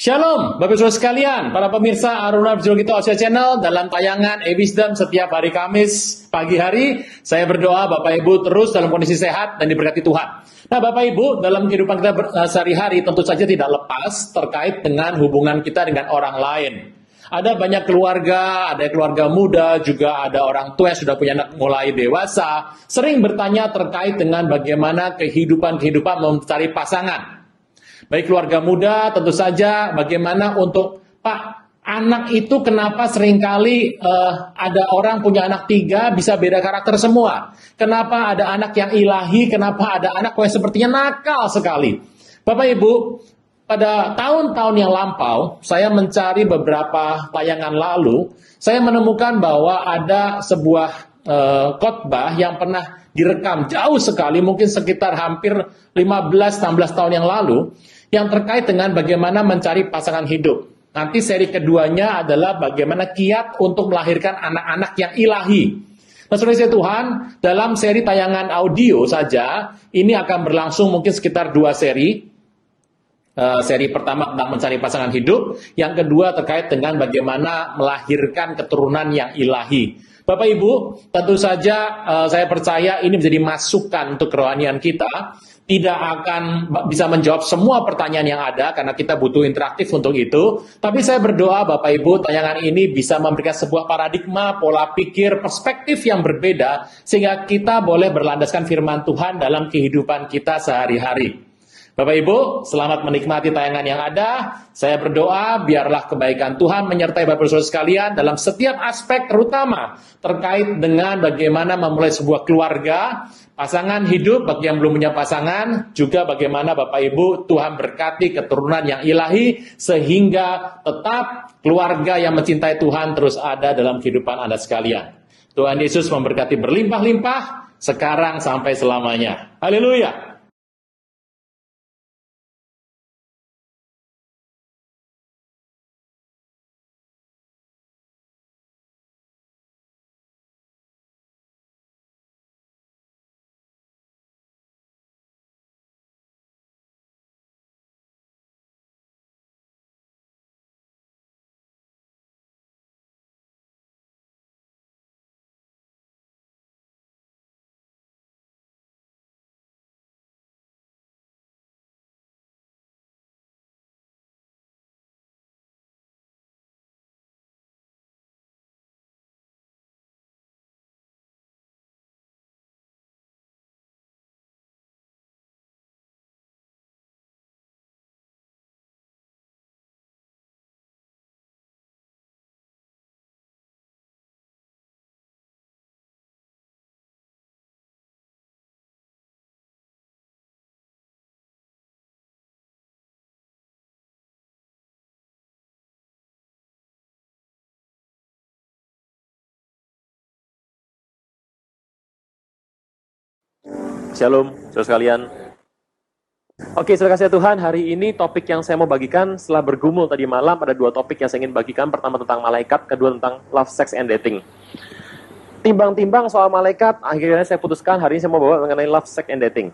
Shalom, Bapak Saudara sekalian, para pemirsa Aruna Berjulukito Asia Channel dalam tayangan E-Wisdom setiap hari Kamis pagi hari. Saya berdoa Bapak Ibu terus dalam kondisi sehat dan diberkati Tuhan. Nah Bapak Ibu, dalam kehidupan kita sehari-hari tentu saja tidak lepas terkait dengan hubungan kita dengan orang lain. Ada banyak keluarga, ada keluarga muda, juga ada orang tua yang sudah punya anak mulai dewasa, sering bertanya terkait dengan bagaimana kehidupan mencari pasangan. Baik keluarga muda, tentu saja bagaimana untuk, Pak, anak itu kenapa seringkali ada orang punya anak 3 bisa beda karakter semua? Kenapa ada anak yang ilahi, kenapa ada anak yang sepertinya nakal sekali? Bapak Ibu, pada tahun-tahun yang lampau, saya mencari beberapa tayangan lalu, saya menemukan bahwa ada sebuah khotbah yang pernah direkam jauh sekali, mungkin sekitar hampir 15-16 tahun yang lalu, yang terkait dengan bagaimana mencari pasangan hidup. Nanti seri keduanya adalah bagaimana kiat untuk melahirkan anak-anak yang ilahi. Nah, saudara Tuhan, dalam seri tayangan audio saja, ini akan berlangsung mungkin sekitar 2 seri. Seri pertama tentang mencari pasangan hidup, yang kedua terkait dengan bagaimana melahirkan keturunan yang ilahi. Bapak Ibu, tentu saja saya percaya ini menjadi masukan untuk kerohanian kita. Tidak akan bisa menjawab semua pertanyaan yang ada karena kita butuh interaktif untuk itu. Tapi saya berdoa Bapak Ibu, tayangan ini bisa memberikan sebuah paradigma, pola pikir, perspektif yang berbeda sehingga kita boleh berlandaskan firman Tuhan dalam kehidupan kita sehari-hari. Bapak Ibu, selamat menikmati tayangan yang ada. Saya berdoa biarlah kebaikan Tuhan menyertai Bapak Saudara sekalian dalam setiap aspek, terutama terkait dengan bagaimana memulai sebuah keluarga, pasangan hidup bagi yang belum punya pasangan, juga bagaimana Bapak Ibu Tuhan berkati keturunan yang ilahi sehingga tetap keluarga yang mencintai Tuhan terus ada dalam kehidupan Anda sekalian. Tuhan Yesus memberkati berlimpah-limpah sekarang sampai selamanya. Haleluya. Shalom, saudara sekalian. Oke, saudara kasih Tuhan, hari ini topik yang saya mau bagikan setelah bergumul tadi malam, ada 2 topik yang saya ingin bagikan. Pertama tentang malaikat, kedua tentang love, sex, and dating. Timbang-timbang soal malaikat, akhirnya saya putuskan hari ini saya mau bawa mengenai love, sex, and dating.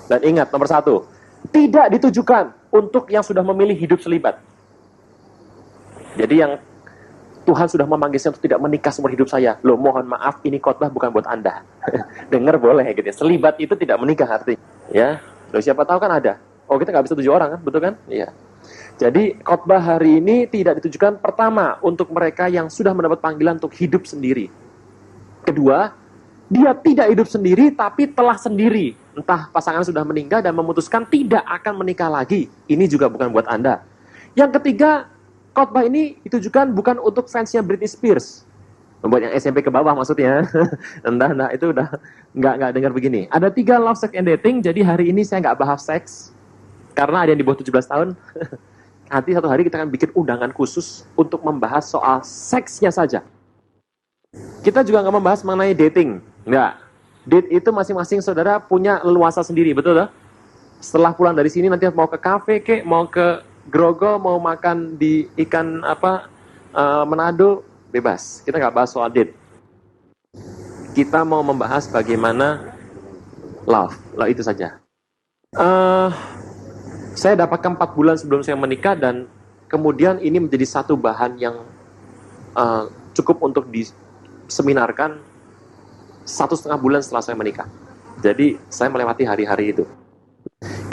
Dan ingat, nomor 1, tidak ditujukan untuk yang sudah memilih hidup selibat. Jadi yang Tuhan sudah memanggil saya untuk tidak menikah seumur hidup saya. Loh, mohon maaf, ini khotbah bukan buat Anda. Dengar boleh gitu ya. Selibat itu tidak menikah artinya. Ya, loh siapa tahu kan ada. Oh, kita nggak bisa 7 orang kan, betul kan? Iya. Jadi khotbah hari ini tidak ditujukan pertama untuk mereka yang sudah mendapat panggilan untuk hidup sendiri. Kedua, dia tidak hidup sendiri tapi telah sendiri. Entah pasangan sudah meninggal dan memutuskan tidak akan menikah lagi. Ini juga bukan buat Anda. Yang ketiga, khotbah ini ditujukan bukan untuk fansnya Britney Spears. Membuat yang SMP ke bawah maksudnya. Entah, itu udah nggak dengar begini. Ada 3 love, sex, and dating. Jadi hari ini saya nggak bahas seks. Karena ada yang di bawah 17 tahun. Nanti satu hari kita akan bikin undangan khusus untuk membahas soal seksnya saja. Kita juga nggak membahas mengenai dating. Nggak. Date itu masing-masing saudara punya leluasa sendiri, betul tak? Setelah pulang dari sini nanti mau ke kafe kek, mau ke Grogol, mau makan di ikan Manado, bebas. Kita nggak bahas soal date. Kita mau membahas bagaimana love. Itu saja. Saya dapatkan 4 bulan sebelum saya menikah, dan kemudian ini menjadi satu bahan yang cukup untuk diseminarkan 1,5 bulan setelah saya menikah. Jadi saya melewati hari-hari itu.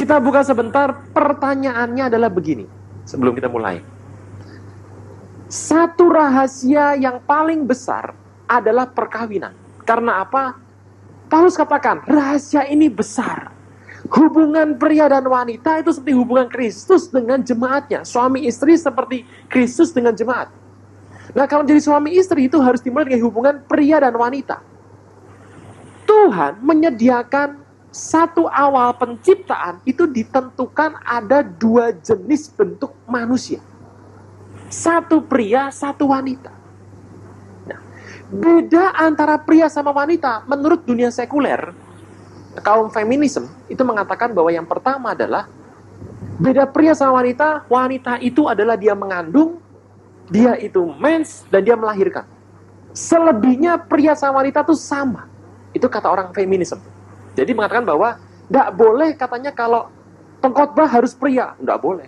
Kita buka sebentar, pertanyaannya adalah begini, sebelum kita mulai. Satu rahasia yang paling besar adalah perkawinan. Karena apa? Paulus katakan, rahasia ini besar. Hubungan pria dan wanita itu seperti hubungan Kristus dengan jemaatnya. Suami istri seperti Kristus dengan jemaat. Nah, kalau jadi suami istri itu harus dimulai dengan hubungan pria dan wanita. Tuhan menyediakan satu awal penciptaan itu ditentukan ada 2 jenis bentuk manusia. Satu pria, satu wanita. Nah, beda antara pria sama wanita menurut dunia sekuler, kaum feminisme itu mengatakan bahwa yang pertama adalah beda pria sama wanita. Wanita itu adalah dia mengandung, dia itu mens, dan dia melahirkan. Selebihnya pria sama wanita itu sama. Itu kata orang feminisme. Jadi mengatakan bahwa tidak boleh katanya kalau pengkhotbah harus pria. Tidak boleh.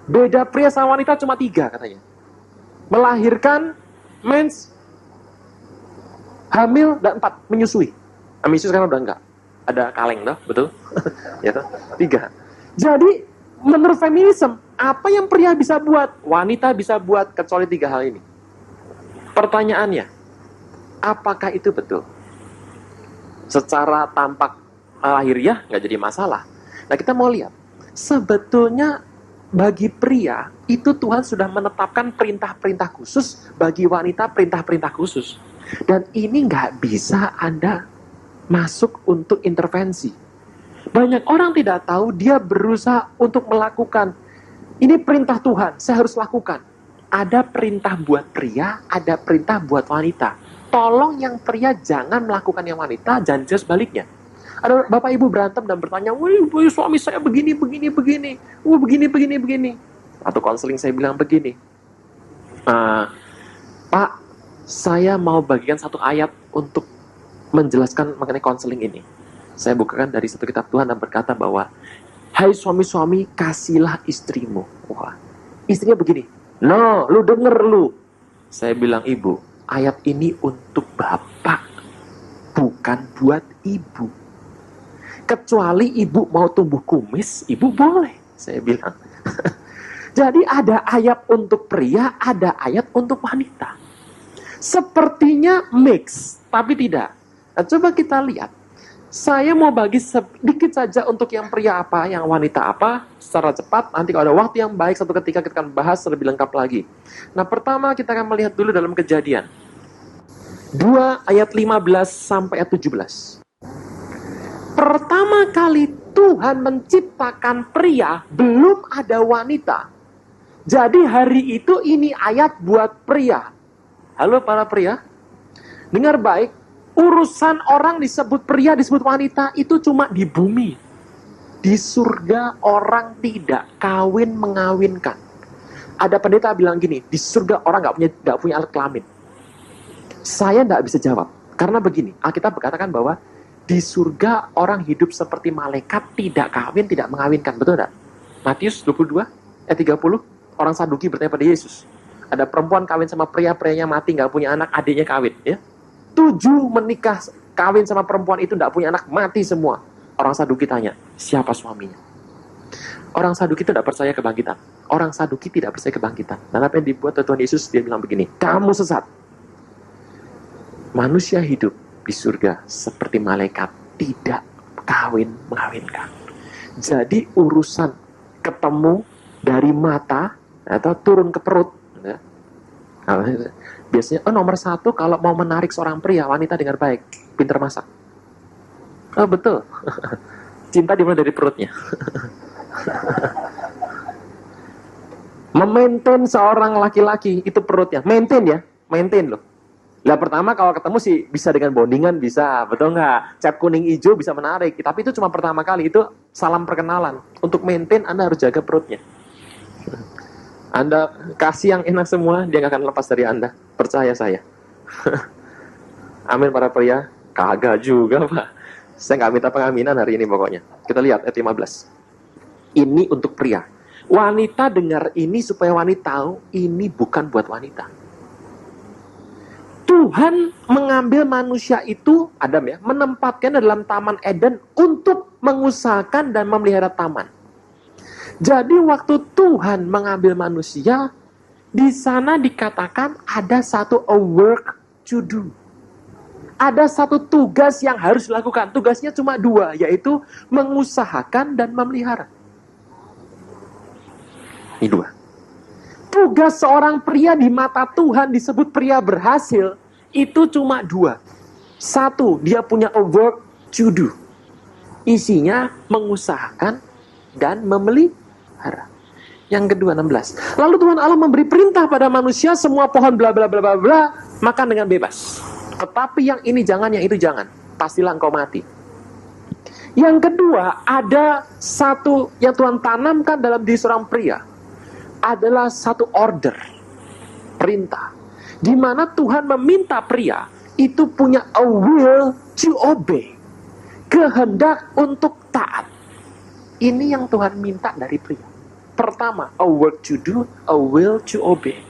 Beda pria sama wanita cuma 3 katanya. Melahirkan, mens, hamil, dan 4, menyusui. Menyusui sekarang udah enggak. Ada kaleng dah, betul? Ya toh? 3. Jadi menurut feminisme, apa yang pria bisa buat, wanita bisa buat, kecuali 3 hal ini. Pertanyaannya, apakah itu betul? Secara tampak lahiriah nggak jadi masalah. Nah, kita mau lihat, sebetulnya bagi pria itu Tuhan sudah menetapkan perintah-perintah khusus, bagi wanita perintah-perintah khusus. Dan ini nggak bisa Anda masuk untuk intervensi. Banyak orang tidak tahu, dia berusaha untuk melakukan, ini perintah Tuhan, saya harus lakukan. Ada perintah buat pria, ada perintah buat wanita. Tolong yang pria jangan melakukan yang wanita, jangan sebaliknya. Ada bapak ibu berantem dan bertanya, wih suami saya begini. Atau konseling saya bilang begini, Pak, saya mau bagikan satu ayat untuk menjelaskan mengenai konseling ini. Saya bukakan dari satu kitab Tuhan dan berkata bahwa, hai suami-suami, kasihlah istrimu. Wah, istrinya begini, no, lu denger lu. Saya bilang, ibu, ayat ini untuk bapak, bukan buat ibu. Kecuali ibu mau tumbuh kumis, ibu boleh. Saya bilang. Jadi ada ayat untuk pria, ada ayat untuk wanita. Sepertinya mix, tapi tidak. Nah, coba kita lihat. Saya mau bagi sedikit saja untuk yang pria apa, yang wanita apa, secara cepat. Nanti kalau ada waktu yang baik, satu ketika kita akan bahas lebih lengkap lagi. Nah, pertama kita akan melihat dulu dalam Kejadian 2 ayat 15 sampai ayat 17. Pertama kali Tuhan menciptakan pria, belum ada wanita. Jadi hari itu ini ayat buat pria. Halo para pria, dengar baik. Urusan orang disebut pria, disebut wanita, itu cuma di bumi. Di surga orang tidak kawin mengawinkan. Ada pendeta bilang gini, di surga orang nggak punya alat kelamin. Saya nggak bisa jawab, karena begini, Alkitab berkatakan bahwa di surga orang hidup seperti malaikat, tidak kawin, tidak mengawinkan, betul nggak? Matius 22 ayat 30, orang Saduki bertanya pada Yesus, ada perempuan kawin sama pria, prianya mati, nggak punya anak, adiknya kawin, ya. 7 menikah kawin sama perempuan itu tidak punya anak, mati semua. Orang Saduki tanya, siapa suaminya? Orang Saduki tidak percaya kebangkitan. Orang Saduki tidak percaya kebangkitan. Dan apa yang dibuat Tuhan Yesus, dia bilang begini, kamu sesat. Manusia hidup di surga seperti malaikat, tidak kawin mengawinkan. Jadi urusan ketemu dari mata atau turun ke perut, ya. Biasanya, nomor 1 kalau mau menarik seorang pria, wanita dengar baik, pintar masak. Oh betul, cinta dimulai dari perutnya. Memaintain seorang laki-laki itu perutnya, maintain loh. Lah pertama kalau ketemu sih bisa dengan bondingan, bisa, betul nggak? Cat kuning hijau bisa menarik, tapi itu cuma pertama kali, itu salam perkenalan. Untuk maintain Anda harus jaga perutnya. Anda kasih yang enak semua, dia nggak akan lepas dari Anda. Percaya saya. Amin para pria. Kagak juga, Pak. Saya nggak minta pengaminan hari ini pokoknya. Kita lihat ayat 15. Ini untuk pria. Wanita dengar ini supaya wanita tahu ini bukan buat wanita. Tuhan mengambil manusia itu, Adam ya, menempatkan dalam Taman Eden untuk mengusahakan dan memelihara taman. Jadi waktu Tuhan mengambil manusia, di sana dikatakan ada satu a work to do. Ada satu tugas yang harus dilakukan. Tugasnya cuma dua, yaitu mengusahakan dan memelihara. Ini dua. Tugas seorang pria di mata Tuhan disebut pria berhasil, itu cuma dua. Satu, dia punya a work to do. Isinya mengusahakan dan memelihara. Yang kedua 16. Lalu Tuhan Allah memberi perintah pada manusia, semua pohon bla bla bla bla bla makan dengan bebas. Tetapi yang ini jangan, yang itu jangan. Pastilah engkau mati. Yang kedua, ada satu yang Tuhan tanamkan dalam diri seorang pria. Adalah satu order. Perintah. Di mana Tuhan meminta pria itu punya a will to obey. Kehendak untuk taat. Ini yang Tuhan minta dari pria. Pertama, a work to do, a will to obey.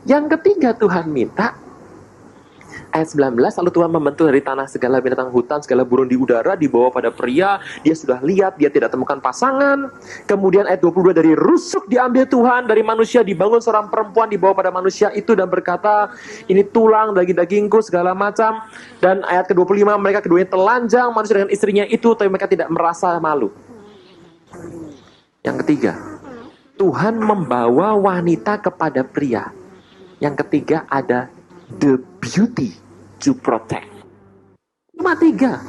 Yang ketiga Tuhan minta, ayat 19, lalu Tuhan membentuk dari tanah segala binatang hutan, segala burung di udara, dibawa pada pria, dia sudah lihat, dia tidak temukan pasangan. Kemudian ayat 22, dari rusuk diambil Tuhan, dari manusia dibangun seorang perempuan, dibawa pada manusia itu dan berkata, ini tulang, dagingku, segala macam. Dan ayat ke-25, mereka keduanya telanjang, manusia dengan istrinya itu, tapi mereka tidak merasa malu. Yang ketiga, Tuhan membawa wanita kepada pria. Yang ketiga ada the beauty to protect. Cuma tiga.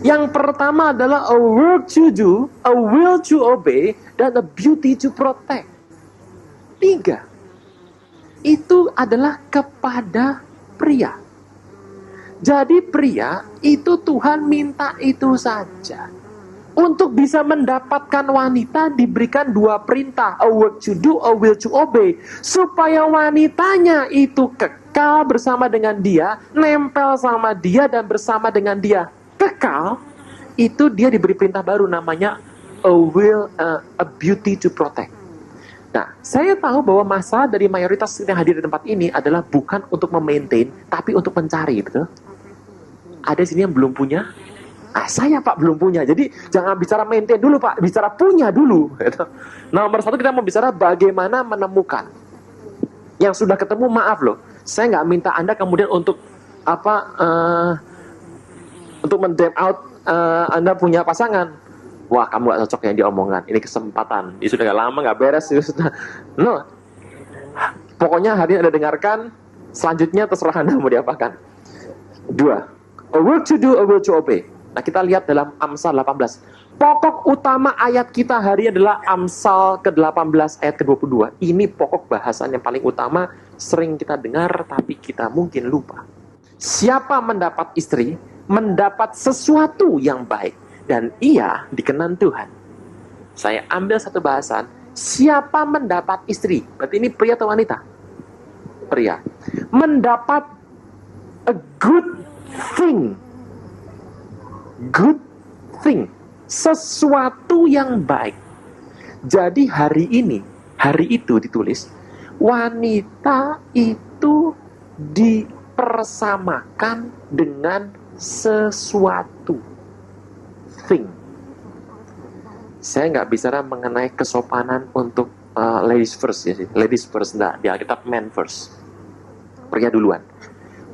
Yang pertama adalah a work to do, a will to obey, dan a beauty to protect. Tiga. Itu adalah kepada pria. Jadi pria itu Tuhan minta itu saja. Untuk bisa mendapatkan wanita diberikan dua perintah, a work to do, a will to obey, supaya wanitanya itu kekal bersama dengan dia, nempel sama dia dan bersama dengan dia kekal. Itu dia diberi perintah baru namanya a beauty to protect. Nah, saya tahu bahwa masalah dari mayoritas yang hadir di tempat ini adalah bukan untuk memaintain, tapi untuk mencari, betul? Ada sini yang belum punya. Saya Pak belum punya. Jadi jangan bicara maintain dulu Pak, bicara punya dulu. Nomor satu kita mau bicara bagaimana menemukan. Yang sudah ketemu maaf loh, saya nggak minta Anda kemudian untuk untuk mendam out Anda punya pasangan. Wah kamu nggak cocok yang diomongkan. Ini kesempatan. Ini sudah nggak lama nggak beres. No. Pokoknya hari ini Anda dengarkan. Selanjutnya terserah Anda mau diapakan. Dua. A work to do, a will to obey. Nah kita lihat dalam Amsal 18. Pokok utama ayat kita hari adalah Amsal ke-18 ayat ke-22. Ini pokok bahasan yang paling utama, sering kita dengar tapi kita mungkin lupa. Siapa mendapat istri, mendapat sesuatu yang baik, dan ia dikenan Tuhan. Saya ambil satu bahasan, siapa mendapat istri, berarti ini pria atau wanita? Pria. Mendapat a good thing. Good thing, sesuatu yang baik. Jadi hari itu ditulis, wanita itu dipersamakan dengan sesuatu thing. Saya nggak bicara mengenai kesopanan untuk ladies first ya, ladies first enggak, di Alkitab man first, pria duluan.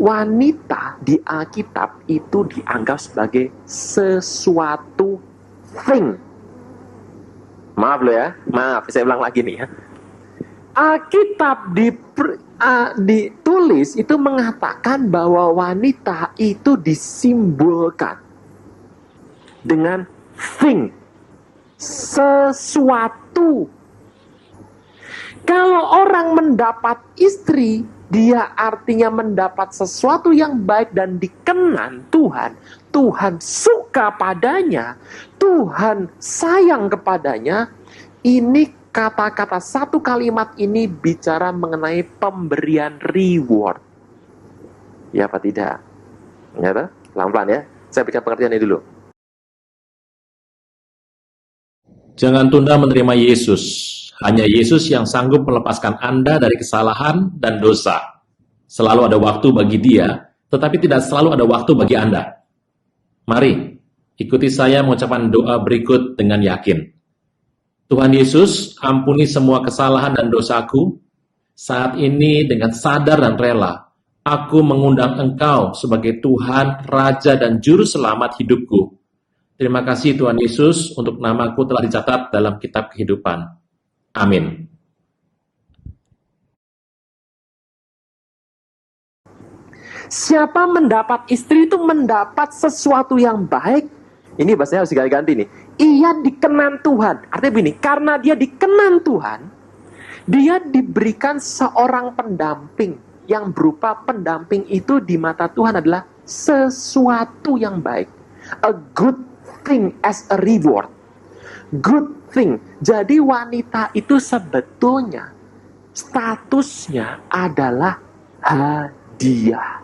Wanita di Alkitab itu dianggap sebagai sesuatu thing. Maaf loh ya, maaf, saya ulang lagi nih ya. Alkitab ditulis itu mengatakan bahwa wanita itu disimbolkan dengan thing, sesuatu. Kalau orang mendapat istri, dia artinya mendapat sesuatu yang baik dan dikenan Tuhan. Tuhan suka padanya. Tuhan sayang kepadanya. Ini kata-kata satu kalimat ini bicara mengenai pemberian reward. Ya apa tidak? Ya, pelan-pelan ya. Saya berikan pengertiannya dulu. Jangan tunda menerima Yesus. Hanya Yesus yang sanggup melepaskan Anda dari kesalahan dan dosa. Selalu ada waktu bagi Dia, tetapi tidak selalu ada waktu bagi Anda. Mari, ikuti saya mengucapkan doa berikut dengan yakin. Tuhan Yesus, ampuni semua kesalahan dan dosaku. Saat ini dengan sadar dan rela, aku mengundang Engkau sebagai Tuhan, Raja, dan Juru Selamat hidupku. Terima kasih Tuhan Yesus untuk namaku telah dicatat dalam kitab kehidupan. Amin. Siapa mendapat istri itu mendapat sesuatu yang baik. Ini bahasanya harus diganti nih. Ia dikenan Tuhan. Artinya begini, karena dia dikenan Tuhan, dia diberikan seorang pendamping. Yang berupa pendamping itu di mata Tuhan adalah sesuatu yang baik. A good thing as a reward. Good thing. Jadi wanita itu sebetulnya statusnya adalah hadiah.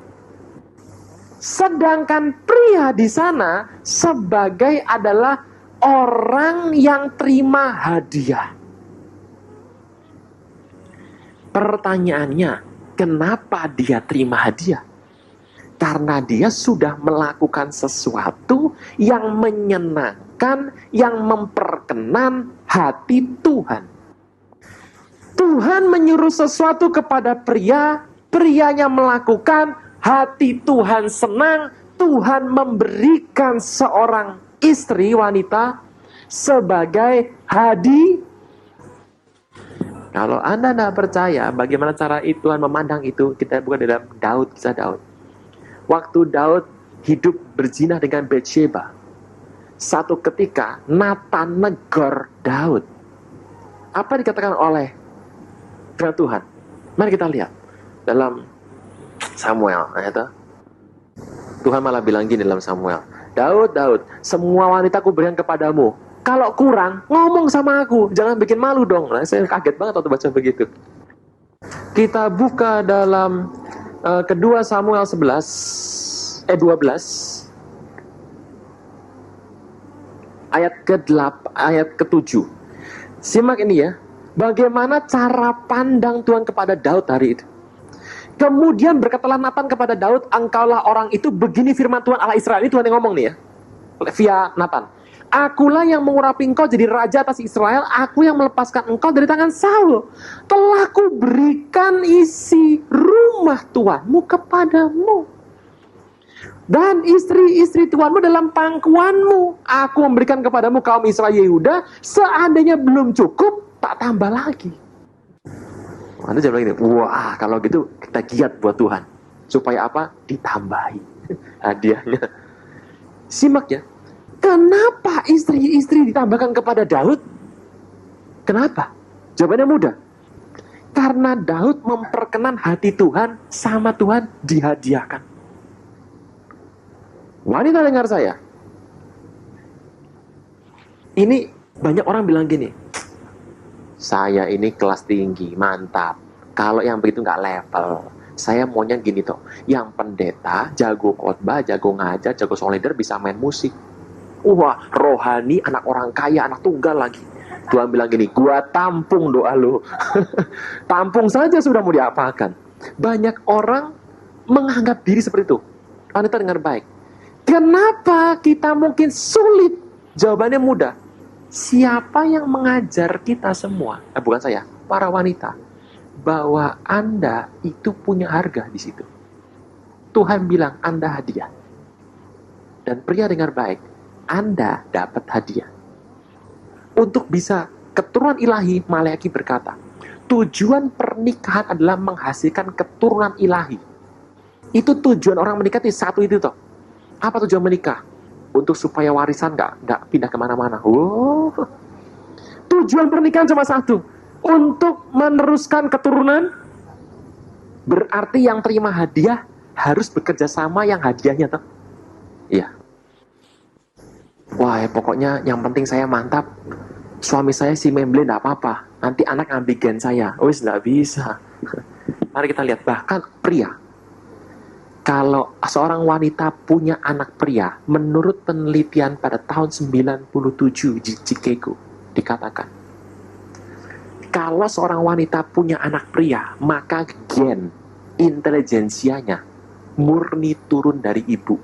Sedangkan pria di sana sebagai adalah orang yang terima hadiah. Pertanyaannya, kenapa dia terima hadiah? Karena dia sudah melakukan sesuatu yang menyenangkan, yang memperkenan hati Tuhan. Tuhan menyuruh sesuatu kepada pria, prianya melakukan, hati Tuhan senang, Tuhan memberikan seorang istri wanita sebagai hadiah. Kalau Anda tidak percaya bagaimana cara Tuhan memandang itu, kita buka dalam Daud, kisah Daud. Waktu Daud hidup berzina dengan Batsheba, satu ketika Nathan negur Daud. Apa dikatakan oleh Tuhan? Mari kita lihat dalam Samuel. Tuhan malah bilang gini dalam Samuel, Daud, semua wanita ku berikan kepadamu. Kalau kurang, ngomong sama aku. Jangan bikin malu dong. Nah, saya kaget banget waktu baca begitu. Kita buka dalam kedua Samuel 12 ayat ayat ke-7. Simak ini ya. Bagaimana cara pandang Tuhan kepada Daud hari itu. Kemudian berkatalah Nathan kepada Daud, engkaulah orang itu, begini firman Tuhan Allah Israel. Ini Tuhan yang ngomong nih ya, via Nathan. Akulah yang mengurapi engkau jadi raja atas Israel. Aku yang melepaskan engkau dari tangan Saul. Telah ku berikan isi rumah Tuhanmu kepadamu. Dan istri-istri Tuhanmu dalam pangkuanmu. Aku memberikan kepadamu kaum Israel Yehuda. Seandainya belum cukup, tak tambah lagi. Anda jangan bilang gini, wah kalau gitu kita giat buat Tuhan. Supaya apa? Ditambahi hadiahnya. Simak ya. Kenapa istri-istri ditambahkan kepada Daud? Kenapa? Jawabannya mudah. Karena Daud memperkenan hati Tuhan, sama Tuhan dihadiahkan. Wanita dengar saya. Ini banyak orang bilang gini, saya ini kelas tinggi, mantap. Kalau yang begitu nggak level. Saya maunya gini toh, yang pendeta, jago khotbah, jago ngajar, jago solider, bisa main musik. Wah, rohani, anak orang kaya, anak tunggal lagi. Tuhan bilang gini, gua tampung doa lu. Tampung saja sudah mau diapakan. Banyak orang menganggap diri seperti itu. Wanita dengar baik. Kenapa kita mungkin sulit? Jawabannya mudah. Siapa yang mengajar kita semua? Bukan saya, para wanita. Bahwa Anda itu punya harga di situ. Tuhan bilang Anda hadiah. Dan pria dengar baik. Anda dapat hadiah. Untuk bisa keturunan ilahi, Maleaki berkata, tujuan pernikahan adalah menghasilkan keturunan ilahi. Itu tujuan orang menikah, satu itu toh. Apa tujuan menikah? Untuk supaya warisan nggak pindah kemana-mana. Wow. Tujuan pernikahan cuma satu. Untuk meneruskan keturunan. Berarti yang terima hadiah harus bekerja sama yang hadiahnya toh. Iya. Wah, pokoknya yang penting saya mantap. Suami saya si memble enggak apa-apa. Nanti anak ambil gen saya. Wis enggak bisa. Mari kita lihat bahkan pria. Kalau seorang wanita punya anak pria, menurut penelitian pada tahun 97 di Chicago, dikatakan, kalau seorang wanita punya anak pria, maka gen intelijensianya murni turun dari ibu.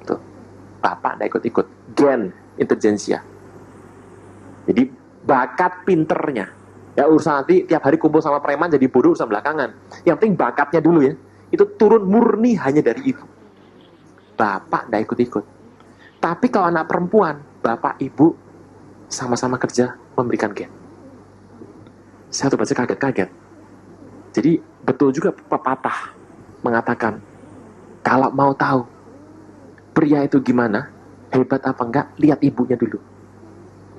Tuh, bapak tidak ikut-ikut. Gen intelijensia. Jadi bakat pinternya. Ya urusan nanti tiap hari kumpul sama preman jadi bodoh urusan belakangan. Yang penting bakatnya dulu ya. Itu turun murni hanya dari ibu. Bapak tidak ikut-ikut. Tapi kalau anak perempuan, bapak ibu sama-sama kerja memberikan gen. Saya tuh baca kaget-kaget. Jadi betul juga pepatah mengatakan, kalau mau tahu pria itu gimana, hebat apa enggak, lihat ibunya dulu.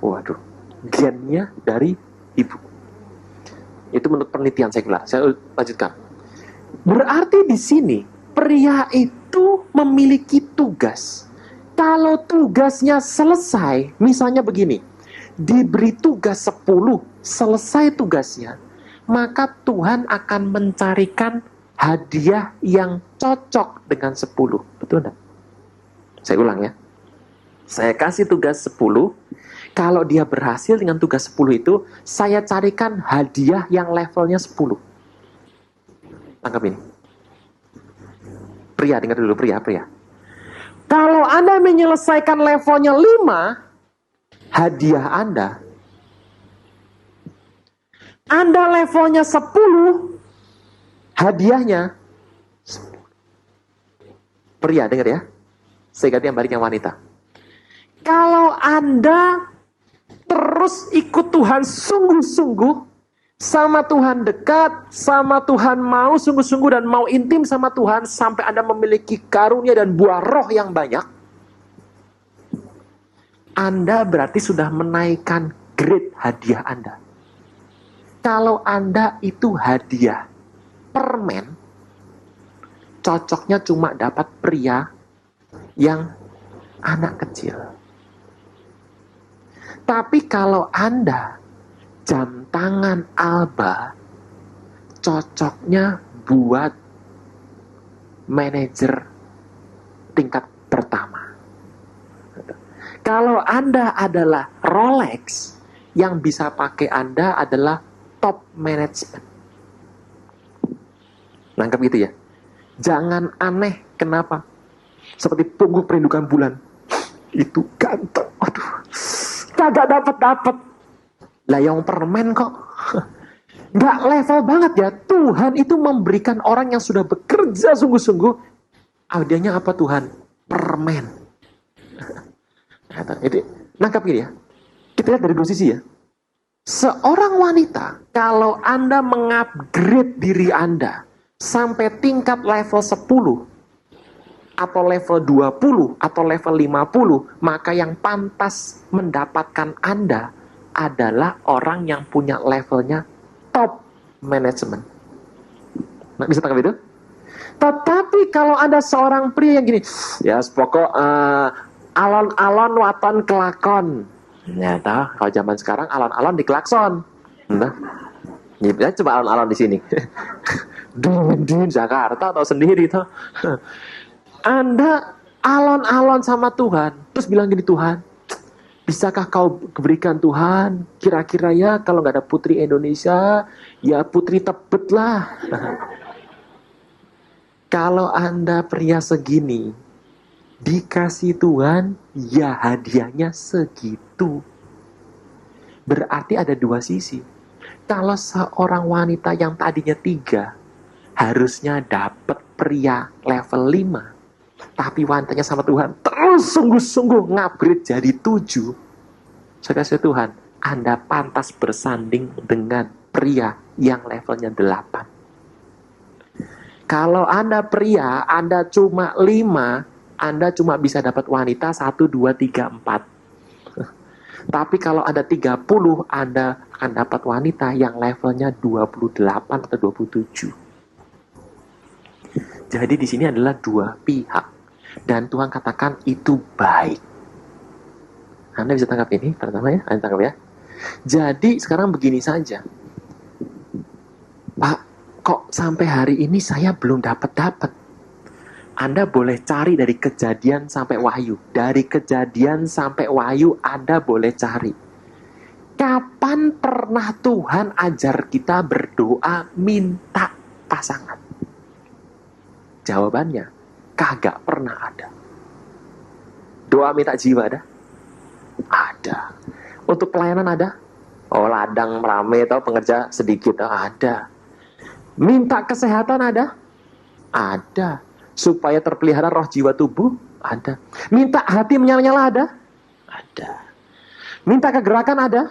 Waduh, gennya dari ibu. Itu menurut penelitian sekular. Saya lanjutkan. Berarti di sini pria itu memiliki tugas. Kalau tugasnya selesai, misalnya begini, diberi tugas 10, selesai tugasnya, maka Tuhan akan mencarikan hadiah yang cocok dengan 10. Betul enggak? Saya ulang ya. Saya kasih tugas 10, kalau dia berhasil dengan tugas 10 itu, saya carikan hadiah yang levelnya 10. Tangkap ini. Pria, dengar dulu pria. Kalau Anda menyelesaikan levelnya 5, hadiah Anda levelnya 10, hadiahnya 10. Pria, dengar ya. Saya ganti yang balik yang wanita. Kalau Anda terus ikut Tuhan sungguh-sungguh, sama Tuhan dekat, sama Tuhan mau sungguh-sungguh dan mau intim sama Tuhan, sampai Anda memiliki karunia dan buah roh yang banyak, Anda berarti sudah menaikkan grade hadiah Anda. Kalau Anda itu hadiah permen, cocoknya cuma dapat pria yang anak kecil. Tapi kalau Anda jam tangan Alba, cocoknya buat manajer tingkat pertama. Kalau Anda adalah Rolex, yang bisa pakai Anda adalah top management. Nangkep gitu ya? Jangan aneh, kenapa? Seperti pungguk perindukan bulan. Itu ganteng. Aduh, kagak dapat. Lah yang permen kok. Nggak level banget ya. Tuhan itu memberikan orang yang sudah bekerja sungguh-sungguh. Hadiahnya apa Tuhan? Permen. Jadi, nangkap gini ya. Kita lihat dari dua sisi ya. Seorang wanita, kalau Anda mengupgrade diri Anda sampai tingkat level 10, atau level 20, atau level 50, maka yang pantas mendapatkan Anda adalah orang yang punya levelnya top management. Nah, bisa tangkap itu? Tetapi kalau ada seorang pria yang gini, ya pokok alon-alon waton kelakon. Ya tahu, kalau zaman sekarang alon-alon diklakson. Nah, ya coba alon-alon di sini. di Jakarta atau sendiri tuh. Anda alon-alon sama Tuhan, terus bilang gini, Tuhan, bisakah kau berikan Tuhan? Kira-kira ya kalau nggak ada putri Indonesia, ya putri Tebet lah. Kalau Anda pria segini, dikasih Tuhan, ya hadiahnya segitu. Berarti ada dua sisi. Kalau seorang wanita yang tadinya 3, harusnya dapat pria level 5. Tapi wanitanya sama Tuhan terus sungguh-sungguh ngupgrade jadi 7. Saya kasih Tuhan, Anda pantas bersanding dengan pria yang levelnya 8. Kalau Anda pria, Anda cuma 5, Anda cuma bisa dapat wanita 1, 2, 3, 4. Tapi kalau Anda 30, Anda akan dapat wanita yang levelnya 28 atau 27. Jadi di sini adalah dua pihak. Dan Tuhan katakan itu baik. Anda bisa tangkap ini pertama ya, Anda tangkap ya. Jadi sekarang begini saja. Pak, kok sampai hari ini saya belum dapat. Anda boleh cari dari Kejadian sampai Wahyu. Dari Kejadian sampai Wahyu Anda boleh cari. Kapan pernah Tuhan ajar kita berdoa minta pasangan? Jawabannya, kagak pernah ada. Doa minta jiwa ada? Ada. Untuk pelayanan ada? Oh, ladang rame atau pengerja sedikit ada. Minta kesehatan ada? Ada. Supaya terpelihara roh jiwa tubuh? Ada. Minta hati menyala-nyala ada? Ada. Minta kegerakan ada?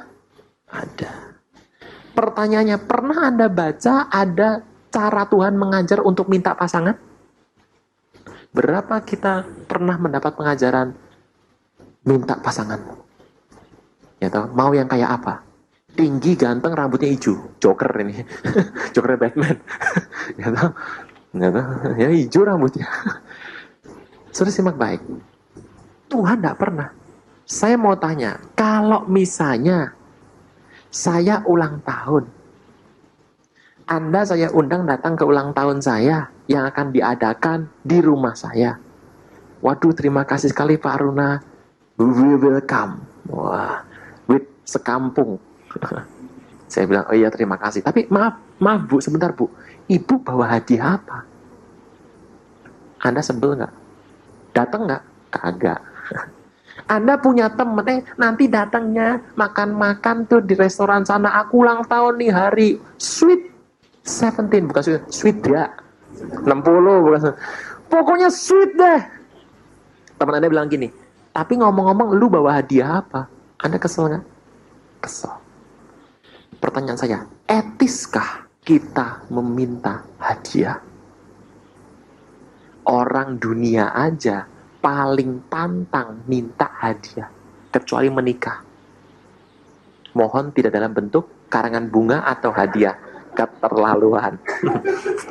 Ada. Pertanyaannya, pernah Anda baca ada cara Tuhan mengajar untuk minta pasangan? Berapa kita pernah mendapat pengajaran minta pasangan? Ya toh, mau yang kayak apa? Tinggi, ganteng, rambutnya hijau. Joker ini. Joker Batman. Ya toh? Ya toh? Ya hijau rambutnya. Sudah simak baik. Tuhan tidak pernah. Saya mau tanya, kalau misalnya saya ulang tahun, Anda saya undang datang ke ulang tahun saya yang akan diadakan di rumah saya. Waduh, terima kasih sekali Pak Aruna. We welcome. Wah, with sekampung. Saya bilang, oh iya terima kasih. Tapi maaf Bu, sebentar Bu. Ibu bawa hadiah apa? Anda sebel nggak? Datang nggak? Kagak. Anda punya temen, nanti datangnya makan-makan tuh di restoran sana. Aku ulang tahun nih hari sweet 17, bukan sweet ya. 60 bukan. Pokoknya sweet deh. Teman Anda bilang gini, tapi ngomong-ngomong lu bawa hadiah apa? Anda kesel nggak? Kesel. Pertanyaan saya, etiskah kita meminta hadiah? Orang dunia aja paling pantang minta hadiah, kecuali menikah. Mohon tidak dalam bentuk karangan bunga atau hadiah. Keterlaluan.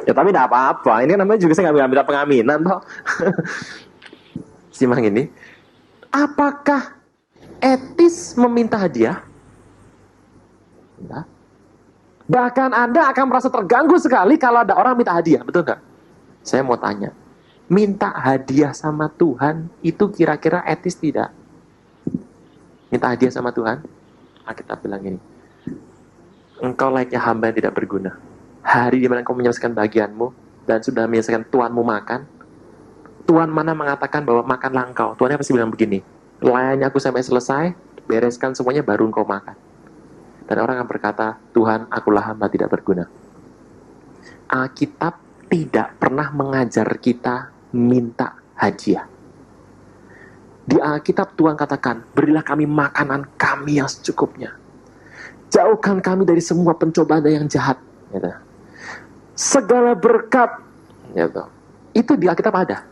Ya tapi tidak apa-apa. Ini namanya juga saya nggak minta pengaminan toh. Simak ini. Apakah etis meminta hadiah? Enggak. Bahkan Anda akan merasa terganggu sekali kalau ada orang minta hadiah, betul nggak? Saya mau tanya, minta hadiah sama Tuhan itu kira-kira etis tidak? Minta hadiah sama Tuhan? Alkitab bilang ini, engkau layaknya hamba yang tidak berguna. Hari di mana engkau menyelesaikan bagianmu dan sudah menyelesaikan tuanmu makan, Tuhan mana mengatakan bahwa makanlah engkau. Tuhannya pasti bilang begini, layani aku sampai selesai, bereskan semuanya baru engkau makan. Dan orang akan berkata, Tuhan, akulah hamba tidak berguna. Alkitab tidak pernah mengajar kita minta hadiah. Di Alkitab Tuhan katakan, berilah kami makanan kami yang secukupnya. Jauhkan kami dari semua pencobaan yang jahat. Gitu. Segala berkat. Gitu. Itu di Alkitab ada.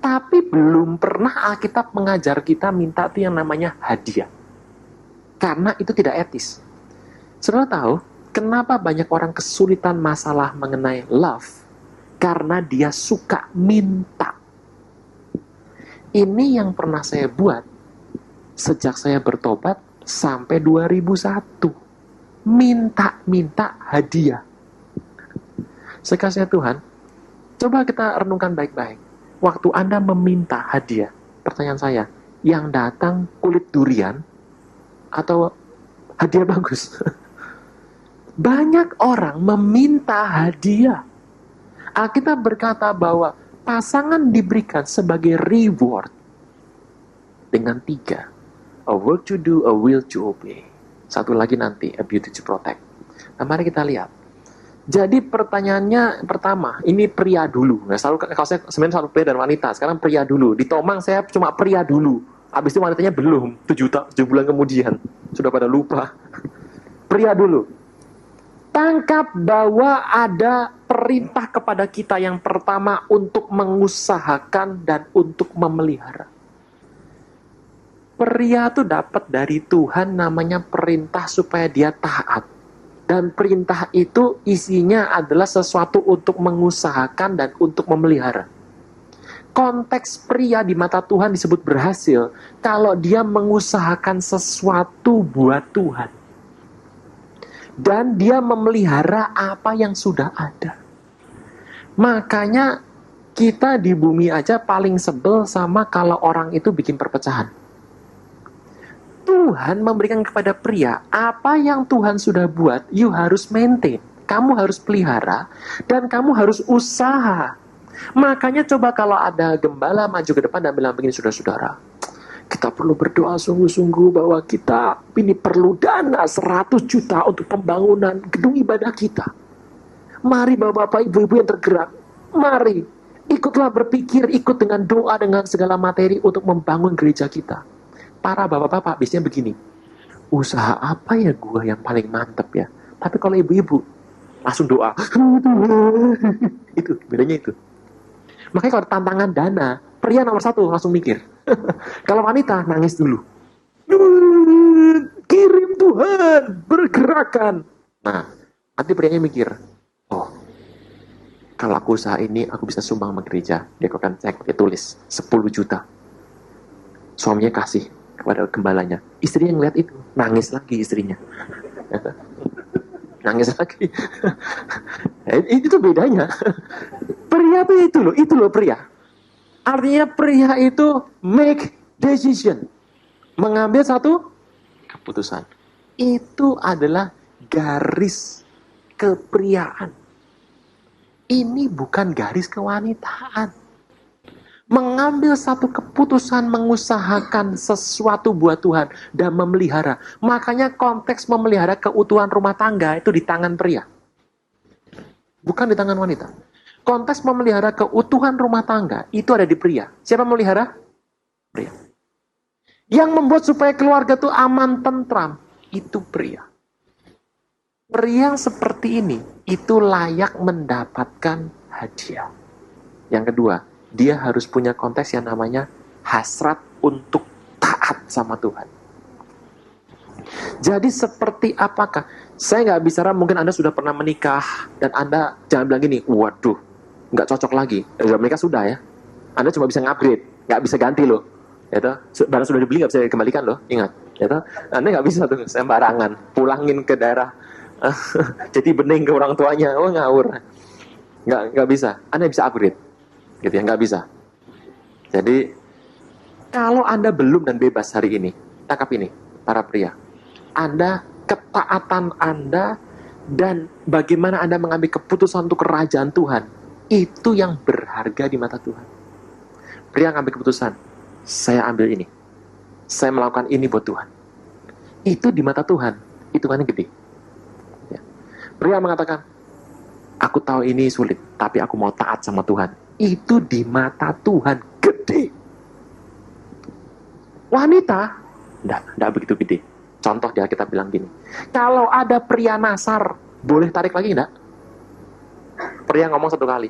Tapi belum pernah Alkitab mengajar kita minta itu yang namanya hadiah. Karena itu tidak etis. Saudara tahu, kenapa banyak orang kesulitan masalah mengenai love? Karena dia suka minta. Ini yang pernah saya buat sejak saya bertobat sampai 2001. Minta hadiah. Sekasihnya Tuhan, coba kita renungkan baik-baik. Waktu Anda meminta hadiah, pertanyaan saya, yang datang kulit durian atau hadiah bagus? Banyak orang meminta hadiah. Alkitab berkata bahwa pasangan diberikan sebagai reward dengan 3. A work to do, a will to obey. Satu lagi nanti, a beauty to protect. Nah, mari kita lihat. Jadi pertanyaannya pertama, ini pria dulu. Nah, kalau saya sebenarnya selalu pria dan wanita, sekarang pria dulu. Di Tomang saya cuma pria dulu. Habis itu wanitanya belum, 7 bulan kemudian. Sudah pada lupa. Pria dulu. Tangkap bahwa ada perintah kepada kita yang pertama untuk mengusahakan dan untuk memelihara. Pria itu dapat dari Tuhan namanya perintah supaya dia taat. Dan perintah itu isinya adalah sesuatu untuk mengusahakan dan untuk memelihara. Konteks pria di mata Tuhan disebut berhasil kalau dia mengusahakan sesuatu buat Tuhan. Dan dia memelihara apa yang sudah ada. Makanya kita di bumi aja paling sebel sama kalau orang itu bikin perpecahan. Tuhan memberikan kepada pria, apa yang Tuhan sudah buat, you harus maintain. Kamu harus pelihara, dan kamu harus usaha. Makanya coba kalau ada gembala maju ke depan dan bilang begini, saudara-saudara, kita perlu berdoa sungguh-sungguh bahwa kita ini perlu dana 100 juta untuk pembangunan gedung ibadah kita. Mari bapak-bapak, ibu-ibu yang tergerak, mari ikutlah berpikir, ikut dengan doa, dengan segala materi untuk membangun gereja kita. Para bapak-bapak biasanya begini, usaha apa ya gua yang paling mantep ya? Tapi kalau ibu-ibu langsung doa, itu bedanya itu. Makanya kalau tantangan dana, pria nomor 1 langsung mikir. Kalau wanita nangis dulu. Kirim Tuhan, bergerakan. Nah, nanti prianya mikir, oh, kalau aku usaha ini, aku bisa sumbang sama gereja. Dia akan cek, dia tulis 10 juta. Suaminya kasih kepada gembalanya. Istrinya ngeliat itu, nangis lagi istrinya. Nangis lagi. Itu bedanya. Pria itu loh pria. Artinya pria itu make decision. Mengambil satu keputusan. Itu adalah garis kepriaan. Ini bukan garis kewanitaan. Mengambil satu keputusan, mengusahakan sesuatu buat Tuhan dan memelihara. Makanya konteks memelihara keutuhan rumah tangga itu di tangan pria. Bukan di tangan wanita. Konteks memelihara keutuhan rumah tangga itu ada di pria. Siapa memelihara? Pria. Yang membuat supaya keluarga itu aman, tentram, itu pria. Pria seperti ini itu layak mendapatkan hadiah. Yang kedua, dia harus punya konteks yang namanya hasrat untuk taat sama Tuhan. Jadi seperti apakah? Saya nggak bicara, mungkin Anda sudah pernah menikah dan Anda jangan bilang gini, waduh, nggak cocok lagi. Sudah menikah sudah ya. Anda cuma bisa ngupgrade, nggak bisa ganti loh. Barang sudah dibeli nggak bisa dikembalikan loh, ingat. Anda nggak bisa tuh sembarangan pulangin ke daerah jadi bening ke orang tuanya, oh ngawur. Nggak bisa. Anda bisa upgrade. Gitu ya, nggak bisa. Jadi kalau Anda belum dan bebas hari ini, tangkap ini para pria, Anda, ketaatan Anda dan bagaimana Anda mengambil keputusan untuk kerajaan Tuhan, itu yang berharga di mata Tuhan. Pria ngambil keputusan, saya ambil ini, saya melakukan ini buat Tuhan, itu di mata Tuhan hitungannya gede ya. Pria mengatakan, aku tahu ini sulit, tapi aku mau taat sama Tuhan, itu di mata Tuhan gede. Wanita enggak begitu gede. Contoh dia kita bilang gini, kalau ada pria nasar, boleh tarik lagi enggak? Pria ngomong 1 kali.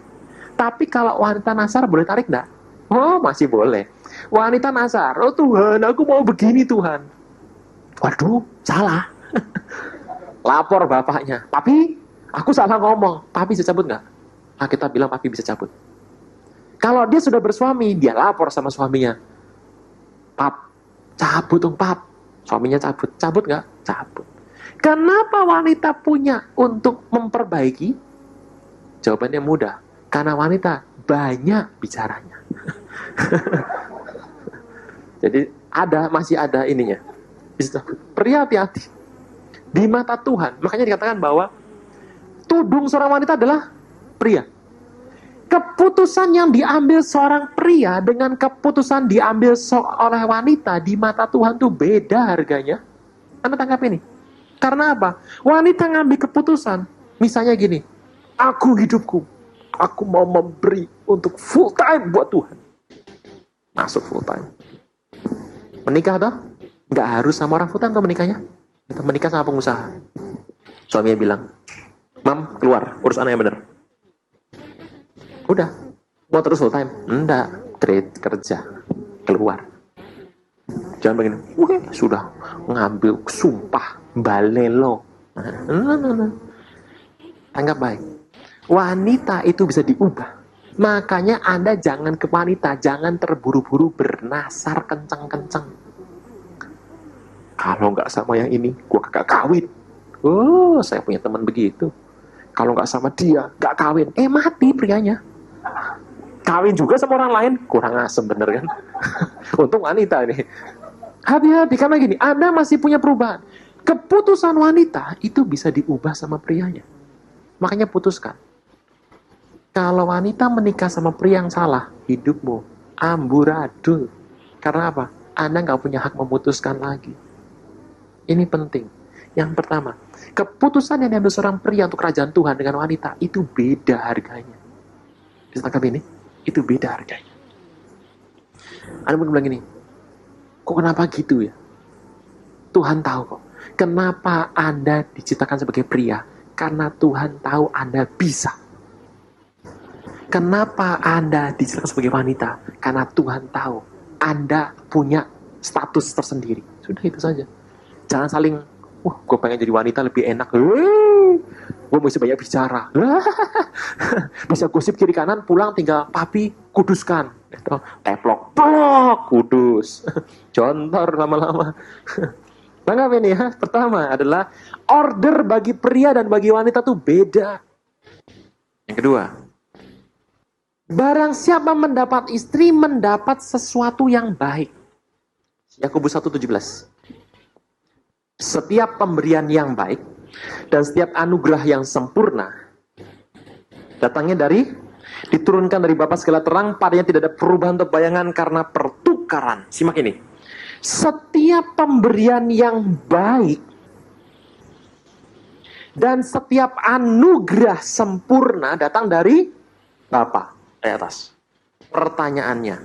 Tapi kalau wanita nasar boleh tarik enggak? Oh, masih boleh. Wanita nasar, oh Tuhan, aku mau begini Tuhan. Waduh, salah. Lapor bapaknya, papi, aku salah ngomong. Papi bisa cabut enggak? Nah, kita bilang papi bisa cabut. Kalau dia sudah bersuami, dia lapor sama suaminya. Pap, cabut dong pap. Suaminya cabut. Cabut nggak? Cabut. Kenapa wanita punya untuk memperbaiki? Jawabannya mudah. Karena wanita banyak bicaranya. Jadi masih ada ininya. Pria hati-hati. Di mata Tuhan. Makanya dikatakan bahwa tudung seorang wanita adalah pria. Keputusan yang diambil seorang pria dengan keputusan diambil oleh wanita di mata Tuhan tuh beda harganya. Anda tangkap ini. Karena apa? Wanita ngambil keputusan. Misalnya gini, aku hidupku, aku mau memberi untuk full time buat Tuhan. Masuk full time. Menikah toh? Nggak harus sama orang full time toh menikahnya. Kita menikah sama pengusaha. Suaminya bilang, Mam, keluar, urus anak yang benar. Udah, mau terus full time? Enggak, kerja, keluar. Jangan begini, sudah ngambil sumpah, balelo. Anggap baik. Wanita itu bisa diubah. Makanya Anda jangan ke wanita, jangan terburu-buru bernasar kencang-kencang. Kalau nggak sama yang ini, gua kagak kawin. Oh, saya punya teman begitu. Kalau nggak sama dia, nggak kawin. Mati prianya. Kawin juga sama orang lain, kurang asem bener kan? Untung wanita ini. Hati-hati, karena gini, Anda masih punya perubahan. Keputusan wanita itu bisa diubah sama prianya. Makanya putuskan. Kalau wanita menikah sama pria yang salah, hidupmu amburadul. Karena apa? Anda nggak punya hak memutuskan lagi. Ini penting. Yang pertama, keputusan yang diambil seorang pria untuk kerajaan Tuhan dengan wanita, itu beda harganya. Bisa tangkap ini? Itu beda harganya. Anda mungkin bilang gini, kok kenapa gitu ya? Tuhan tahu kok. Kenapa Anda diciptakan sebagai pria? Karena Tuhan tahu Anda bisa. Kenapa Anda diciptakan sebagai wanita? Karena Tuhan tahu Anda punya status tersendiri. Sudah itu saja. Jangan saling, gue pengen jadi wanita lebih enak. Gue mesti banyak bicara. Bisa gosip kiri kanan, pulang tinggal papi kuduskan. Teplok, kudus. Jontor lama-lama. Tangkap ini ya. Pertama adalah order bagi pria dan bagi wanita tuh beda. Yang kedua, barang siapa mendapat istri, mendapat sesuatu yang baik. Yakobus 1:17. Setiap pemberian yang baik dan setiap anugerah yang sempurna datangnya diturunkan dari Bapa segala terang, padanya tidak ada perubahan atau bayangan karena pertukaran. Simak ini. Setiap pemberian yang baik dan setiap anugerah sempurna datang dari Bapa. Atas. Pertanyaannya,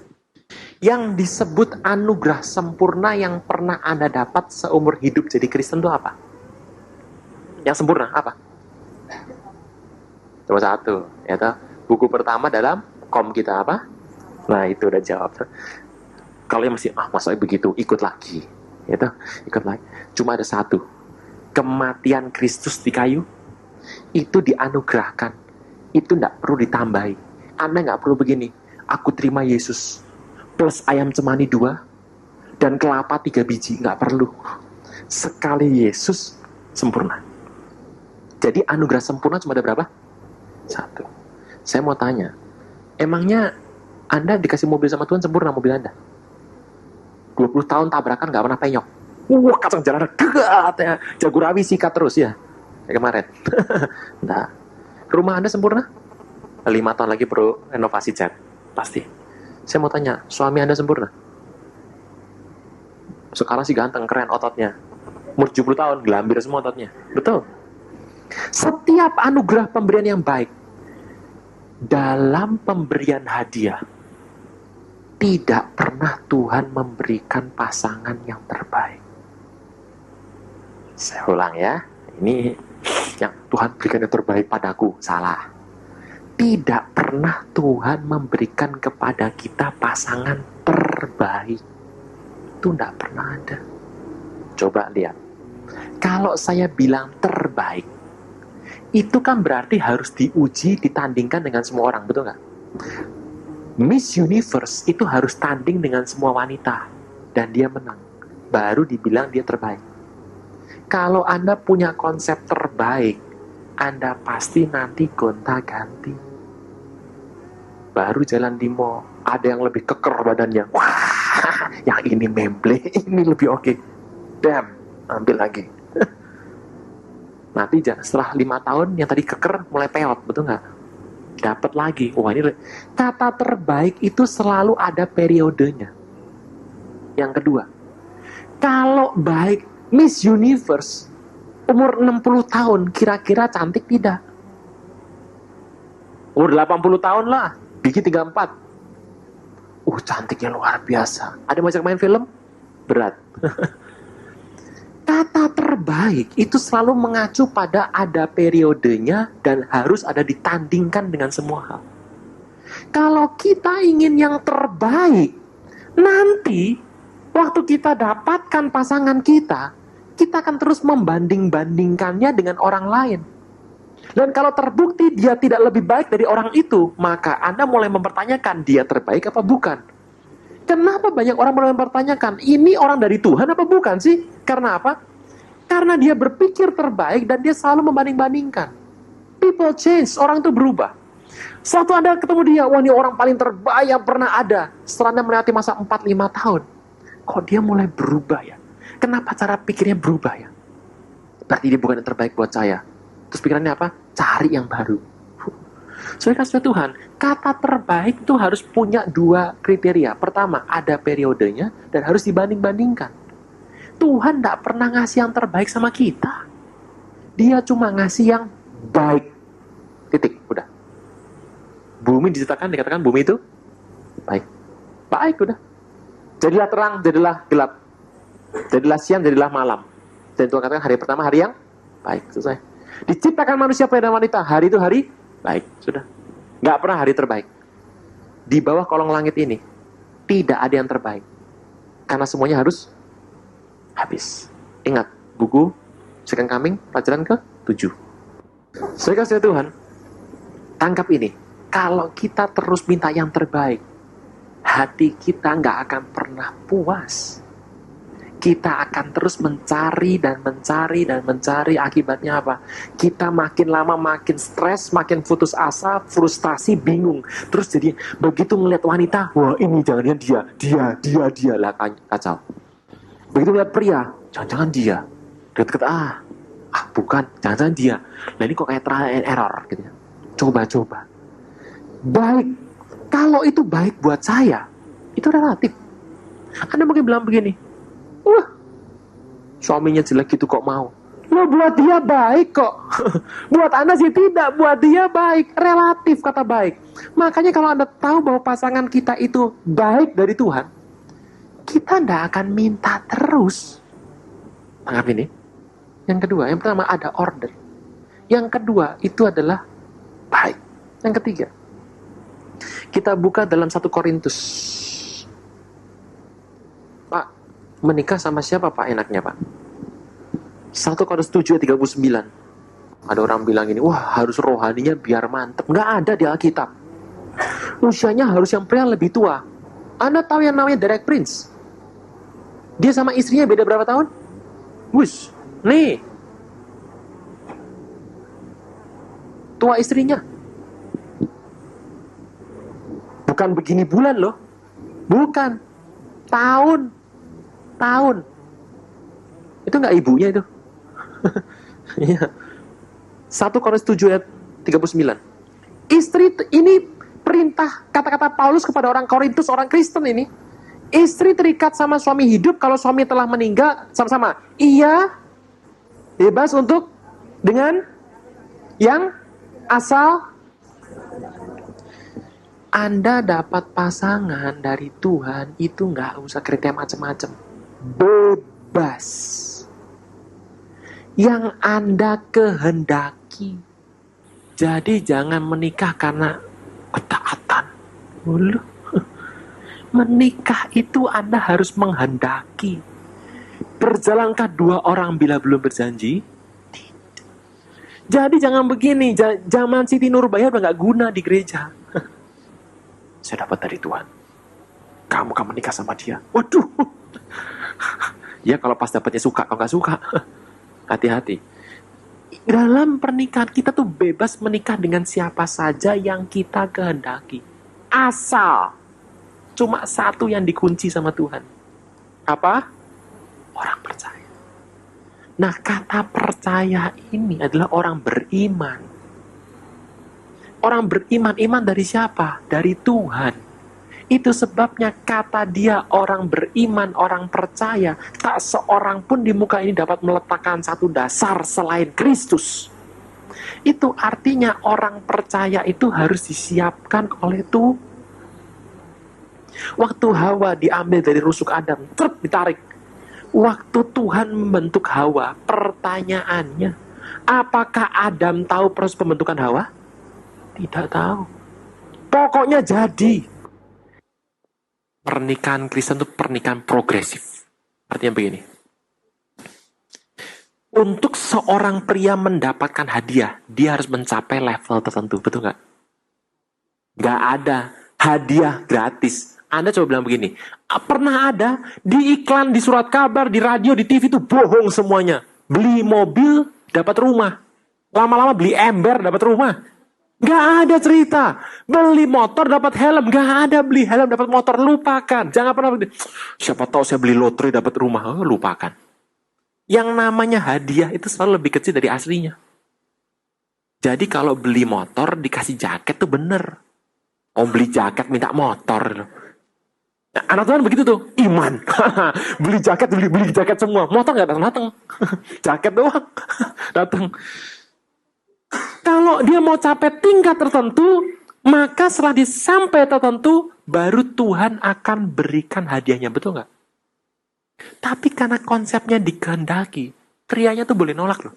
yang disebut anugerah sempurna yang pernah Anda dapat seumur hidup jadi Kristen itu apa? Yang sempurna apa? Cuma satu, yaitu buku pertama dalam kom kita apa? Nah, itu udah jawab. Kalau yang masih, masa begitu, ikut lagi. Yaitu, ikut lagi. Cuma ada satu. Kematian Kristus di kayu, itu dianugerahkan. Itu tidak perlu ditambahi. Anda nggak perlu begini, aku terima Yesus plus ayam cemani 2 dan kelapa 3 biji, nggak perlu. Sekali Yesus sempurna. Jadi anugerah sempurna cuma ada berapa? 1. Saya mau tanya, emangnya Anda dikasih mobil sama Tuhan sempurna mobil Anda? 20 tahun tabrakan nggak pernah penyok. Wah, kacang jalanan gegat ya. Jagorawi sikat terus ya. Kayak kemarin. Nah, rumah Anda sempurna? 5 tahun lagi perlu renovasi cat. Pasti. Saya mau tanya, suami Anda sempurna? Sekarang sih ganteng, keren ototnya. Umur 70 tahun, gelambir semua ototnya. Betul. Setiap anugerah pemberian yang baik, dalam pemberian hadiah, tidak pernah Tuhan memberikan pasangan yang terbaik. Saya ulang ya. Ini yang Tuhan berikan yang terbaik padaku. Salah. Tidak pernah Tuhan memberikan kepada kita pasangan terbaik. Itu tidak pernah ada. Coba lihat. Kalau saya bilang terbaik, itu kan berarti harus diuji, ditandingkan dengan semua orang, betul nggak? Miss Universe itu harus tanding dengan semua wanita. Dan dia menang. Baru dibilang dia terbaik. Kalau Anda punya konsep terbaik, Anda pasti nanti gonta-ganti. Baru jalan di mall, ada yang lebih keker badannya. Wah, yang ini memble, ini lebih oke. Damn, ambil lagi. Nanti setelah 5 tahun, yang tadi keker mulai peot, betul nggak? Dapat lagi. Wah, ini kata terbaik itu selalu ada periodenya. Yang kedua, kalau baik Miss Universe, umur 60 tahun, kira-kira cantik tidak? Umur 80 tahun lah. Biki 34. Cantiknya luar biasa. Ada yang main film? Berat. Kata terbaik itu selalu mengacu pada ada periodenya dan harus ada ditandingkan dengan semua hal. Kalau kita ingin yang terbaik, nanti waktu kita dapatkan pasangan kita akan terus membanding-bandingkannya dengan orang lain. Dan kalau terbukti dia tidak lebih baik dari orang itu, maka Anda mulai mempertanyakan dia terbaik apa bukan. Kenapa banyak orang mulai mempertanyakan, ini orang dari Tuhan apa bukan sih? Karena apa? Karena dia berpikir terbaik dan dia selalu membanding-bandingkan. People change, orang itu berubah. Suatu Anda ketemu dia, wah ini orang paling terbaik yang pernah ada. Setelah Anda melewati masa 4-5 tahun. kok dia mulai berubah ya? Kenapa cara pikirnya berubah ya? Berarti dia bukan yang terbaik buat saya. Terus pikirannya apa? Cari yang baru. Soalnya kasih Tuhan, kata terbaik itu harus punya 2 kriteria. Pertama, ada periodenya dan harus dibanding-bandingkan. Tuhan tidak pernah ngasih yang terbaik sama kita. Dia cuma ngasih yang baik. Titik, udah. Bumi diciptakan, dikatakan bumi itu baik. Baik, udah. Jadilah terang, jadilah gelap. Jadilah siang, jadilah malam. Dan Tuhan katakan hari pertama hari yang baik. Selesai. Diciptakan manusia pria dan wanita. Hari itu hari baik. Sudah. Nggak pernah hari terbaik. Di bawah kolong langit ini tidak ada yang terbaik. Karena semuanya harus habis. Ingat, buku Second Coming, pelajaran ke-7. Saya kasih Tuhan, tangkap ini. Kalau kita terus minta yang terbaik, hati kita nggak akan pernah puas. Kita akan terus mencari dan mencari dan mencari. Akibatnya apa? Kita makin lama makin stres, makin putus asa, frustasi, bingung. Terus jadi begitu ngeliat wanita, wah ini jangan-jangan dia lah, kacau. Begitu ngeliat pria, jangan-jangan dia. Deket-deket, bukan, jangan-jangan dia. Nah ini kok kayak trial and error gitu ya. Coba-coba. Baik, kalau itu baik buat saya, itu relatif. Anda mungkin bilang begini, wah, suaminya jelek gitu kok mau. Loh, buat dia baik kok. Buat Anda sih tidak, buat dia baik. Relatif kata baik. Makanya kalau Anda tahu bahwa pasangan kita itu baik dari Tuhan, kita tidak akan minta terus. Tanggap ini. Yang kedua, yang pertama ada order. Yang kedua itu adalah baik. Yang ketiga, kita buka dalam 1 Korintus. Pak, menikah sama siapa Pak enaknya Pak? 1 Korintus 7 ayat 39. Ada orang bilang gini, wah harus rohaninya biar mantep. Nggak ada di Alkitab. Usianya harus yang pria lebih tua. Anda tahu yang namanya Derek Prince? Dia sama istrinya beda berapa tahun? Wush, nih. Tua istrinya. Bukan begini bulan loh. Bukan. Tahun. Itu nggak ibunya itu. Iya. 1 Korintus 7 ayat 39. Istri ini perintah kata-kata Paulus kepada orang Korintus, orang Kristen ini. Istri terikat sama suami hidup kalau suami telah meninggal sama-sama. Ia bebas untuk dengan yang asal. Anda dapat pasangan dari Tuhan itu nggak usah kriteria macam-macam. Bebas. Yang Anda kehendaki. Jadi jangan menikah karena ketaatan. Menikah itu Anda harus menghendaki. Berjalankah 2 orang bila belum berjanji? Tidak. Jadi jangan begini. Zaman Siti Nurbaya udah gak guna di gereja. Saya dapat dari Tuhan. Kamu kan menikah sama dia. Waduh. Ya kalau pas dapatnya suka, kalau gak suka. Hati-hati. Dalam pernikahan kita tuh bebas menikah dengan siapa saja yang kita kehendaki. Asal cuma satu yang dikunci sama Tuhan. Apa? Orang percaya. Nah, kata percaya ini adalah orang beriman. Orang beriman, iman dari siapa? Dari Tuhan. Itu sebabnya kata dia orang beriman, orang percaya. Tak seorang pun di muka ini dapat meletakkan satu dasar selain Kristus. Itu artinya orang percaya itu harus disiapkan oleh Tuhan. Waktu Hawa diambil dari rusuk Adam, ditarik. Waktu Tuhan membentuk Hawa, pertanyaannya, apakah Adam tahu proses pembentukan Hawa? Tidak tahu. Pokoknya jadi. Pernikahan Kristen itu pernikahan progresif. Artinya begini. Untuk seorang pria mendapatkan hadiah, dia harus mencapai level tertentu. Betul nggak? Nggak ada hadiah gratis. Anda coba bilang begini, pernah ada di iklan, di surat kabar, di radio, di TV itu bohong semuanya. Beli mobil, dapat rumah. Lama-lama beli ember, dapat rumah. Nggak ada cerita. Beli motor dapat helm. Nggak ada beli helm dapat motor. Lupakan. Jangan pernah begitu. Siapa tahu saya beli lotre dapat rumah. Oh, lupakan. Yang namanya hadiah itu selalu lebih kecil dari aslinya. Jadi kalau beli motor dikasih jaket tuh bener. Oh, beli jaket minta motor. Nah, anak Tuhan begitu tuh. Iman. Beli jaket, beli jaket semua. Motor nggak datang. Jaket doang. Datang. Kalau dia mau capai tingkat tertentu, maka setelah disampai tertentu, baru Tuhan akan berikan hadiahnya. Betul nggak? Tapi karena konsepnya dikehendaki, prianya tuh boleh nolak loh.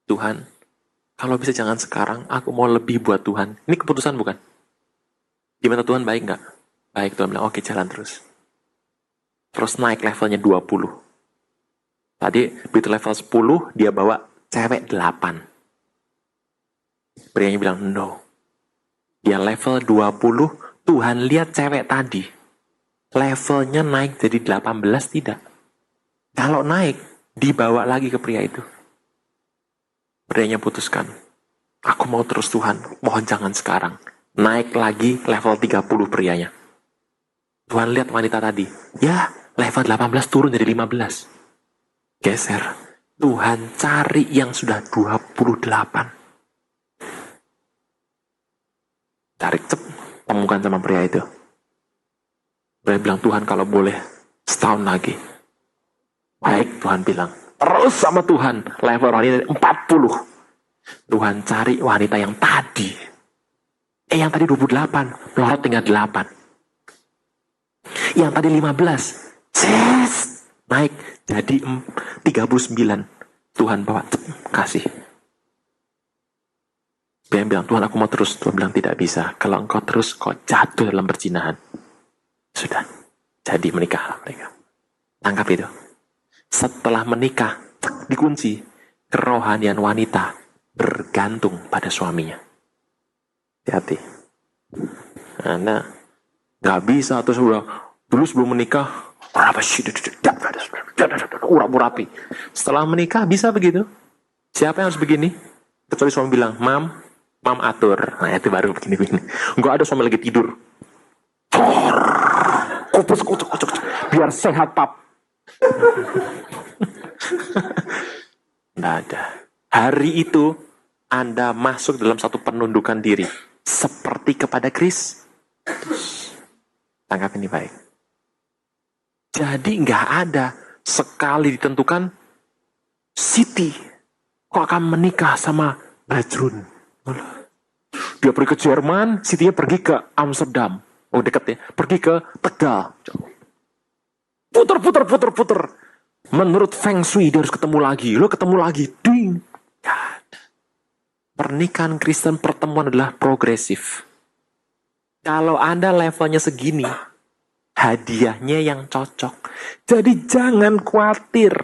Tuhan, kalau bisa jangan sekarang, aku mau lebih buat Tuhan. Ini keputusan bukan? Gimana Tuhan, baik nggak? Baik, Tuhan bilang, oke jalan terus. Terus naik levelnya 20. Tadi begitu level 10, dia bawa cewek 8. Prianya bilang, no. Dia level 20, Tuhan lihat cewek tadi. Levelnya naik jadi 18, tidak. Kalau naik, dibawa lagi ke pria itu. Prianya putuskan, aku mau terus Tuhan, mohon jangan sekarang. Naik lagi level 30 prianya. Tuhan lihat wanita tadi. Ya, level 18 turun jadi 15. Geser. Tuhan cari yang sudah 28. Tarik, temukan sama pria itu. Pria bilang, Tuhan kalau boleh, setahun lagi. Baik, Tuhan bilang. Terus sama Tuhan, level wanita 40. Tuhan cari wanita yang tadi. Yang tadi 28, melorot tinggal 8. Yang tadi 15, naik jadi 39. Tuhan bawa, kasih. Dia bilang, Tuhan aku mau terus. Tuhan bilang, tidak bisa. Kalau engkau terus, kau jatuh dalam perzinahan. Sudah. Jadi menikahlah mereka. Tangkap itu. Setelah menikah, dikunci. Kerohanian wanita bergantung pada suaminya. Hati-hati. Anda gak bisa atau dulu sebelum menikah, urap-urapi. Setelah menikah bisa begitu. Siapa yang harus begini? Kecuali suami bilang, Mam atur. Nah itu baru begini-begini. Enggak ada suami lagi tidur. Kupus, biar sehat pap. Nggak ada. Hari itu Anda masuk dalam satu penundukan diri. Seperti kepada Kristus. Tangkap ini baik. Jadi nggak ada sekali ditentukan Siti kok akan menikah sama Bajrun. Dia pergi ke Jerman, Sitinya pergi ke Amsterdam. Oh dekat ya. Pergi ke Tegal. Puter. Menurut Feng Shui dia harus ketemu lagi. Lo ketemu lagi. Ding. Pernikahan Kristen pertemuan adalah progresif. Kalau Anda levelnya segini, hadiahnya yang cocok. Jadi jangan khawatir.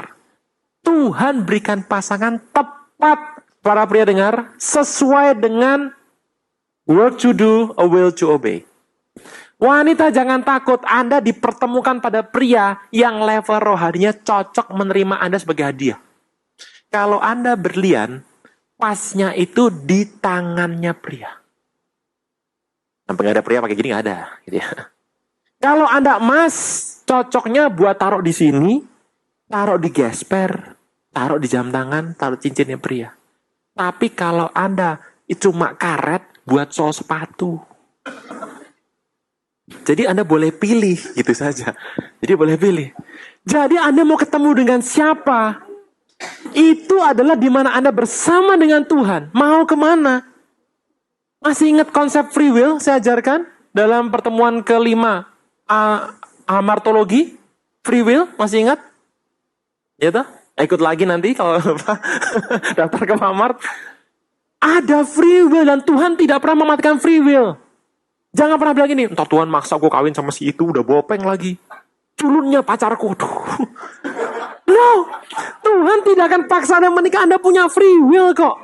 Tuhan berikan pasangan tepat. Para pria dengar, sesuai dengan word to do, a will to obey. Wanita jangan takut, Anda dipertemukan pada pria yang level rohaninya cocok menerima Anda sebagai hadiah. Kalau Anda berlian, pasnya itu di tangannya pria. Sampai nggak ada pria pakai gini nggak ada, gitu ya. Kalau Anda emas, cocoknya buat taruh di sini, taruh di gesper, taruh di jam tangan, taruh cincinnya pria. Tapi kalau Anda cuma karet buat sol sepatu. Jadi Anda boleh pilih, gitu saja. Jadi boleh pilih. Jadi Anda mau ketemu dengan siapa? Itu adalah di mana Anda bersama dengan Tuhan. Mau kemana? Masih ingat konsep free will saya ajarkan dalam pertemuan kelima amartologi? Free will, masih ingat? Ya toh? Ikut lagi nanti kalau daftar ke Mamart. Ada free will dan Tuhan tidak pernah mematikan free will. Jangan pernah bilang gini, entar Tuhan maksa aku kawin sama si itu, udah bopeng lagi. Culunnya pacarku. No, Tuhan tidak akan paksa Anda menikah, Anda punya free will kok.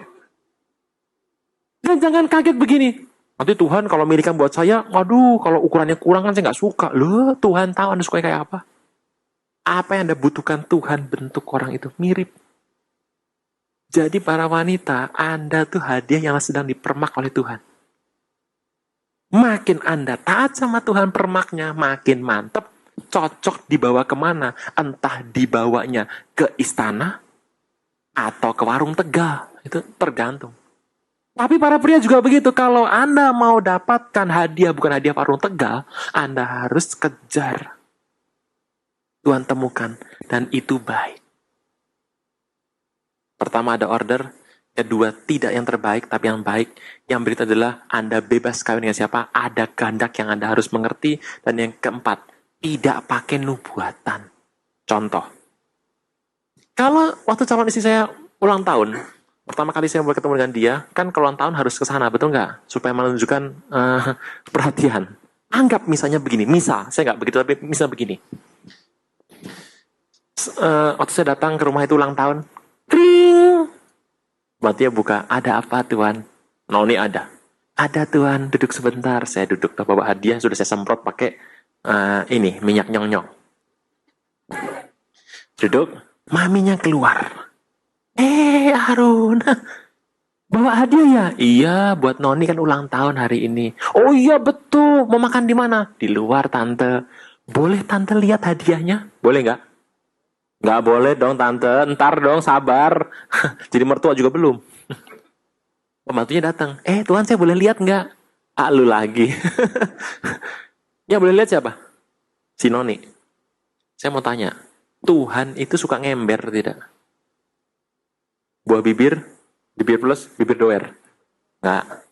Dan jangan kaget begini. Nanti Tuhan kalau milikan buat saya, waduh kalau ukurannya kurang kan saya gak suka. Loh, Tuhan tahu Anda suka kayak apa. Apa yang Anda butuhkan Tuhan bentuk orang itu mirip. Jadi para wanita, Anda tuh hadiah yang sedang dipermak oleh Tuhan. Makin Anda taat sama Tuhan permaknya, makin mantep. Cocok dibawa kemana? Entah dibawanya ke istana atau ke warung Tegal. Itu tergantung. Tapi para pria juga begitu. Kalau Anda mau dapatkan hadiah, bukan hadiah warung Tegal, Anda harus kejar. Tuhan temukan. Dan itu baik. Pertama ada order. Kedua, tidak yang terbaik, tapi yang baik. Yang berita adalah Anda bebas kawin dengan siapa. Ada kehendak yang Anda harus mengerti. Dan yang keempat, tidak pakai nubuatan. Contoh. Kalau waktu calon istri saya ulang tahun, pertama kali saya mulai ketemu dengan dia, kan kalau ulang tahun harus ke sana, betul nggak? Supaya menunjukkan perhatian. Anggap misalnya begini, saya nggak begitu, tapi misal begini. Waktu saya datang ke rumah itu ulang tahun, kring! Berarti dia buka, ada apa Tuhan? Noni ada. Ada Tuhan, duduk sebentar. Saya duduk, bawa hadiah, sudah saya semprot pakai minyak nyong-nyong. Duduk, maminya keluar. Arun, bawa hadiah ya? Iya, buat Noni kan ulang tahun hari ini. Oh iya betul, mau makan di mana? Di luar tante. Boleh tante lihat hadiahnya? Boleh nggak? Nggak boleh dong tante, ntar dong sabar. Jadi mertua juga belum. Pembantunya datang. Tuhan saya boleh lihat nggak? Lu lagi. Ya boleh lihat siapa? Si Noni. Saya mau tanya, Tuhan itu suka ngember tidak? Buah bibir plus, bibir doer. Nggak.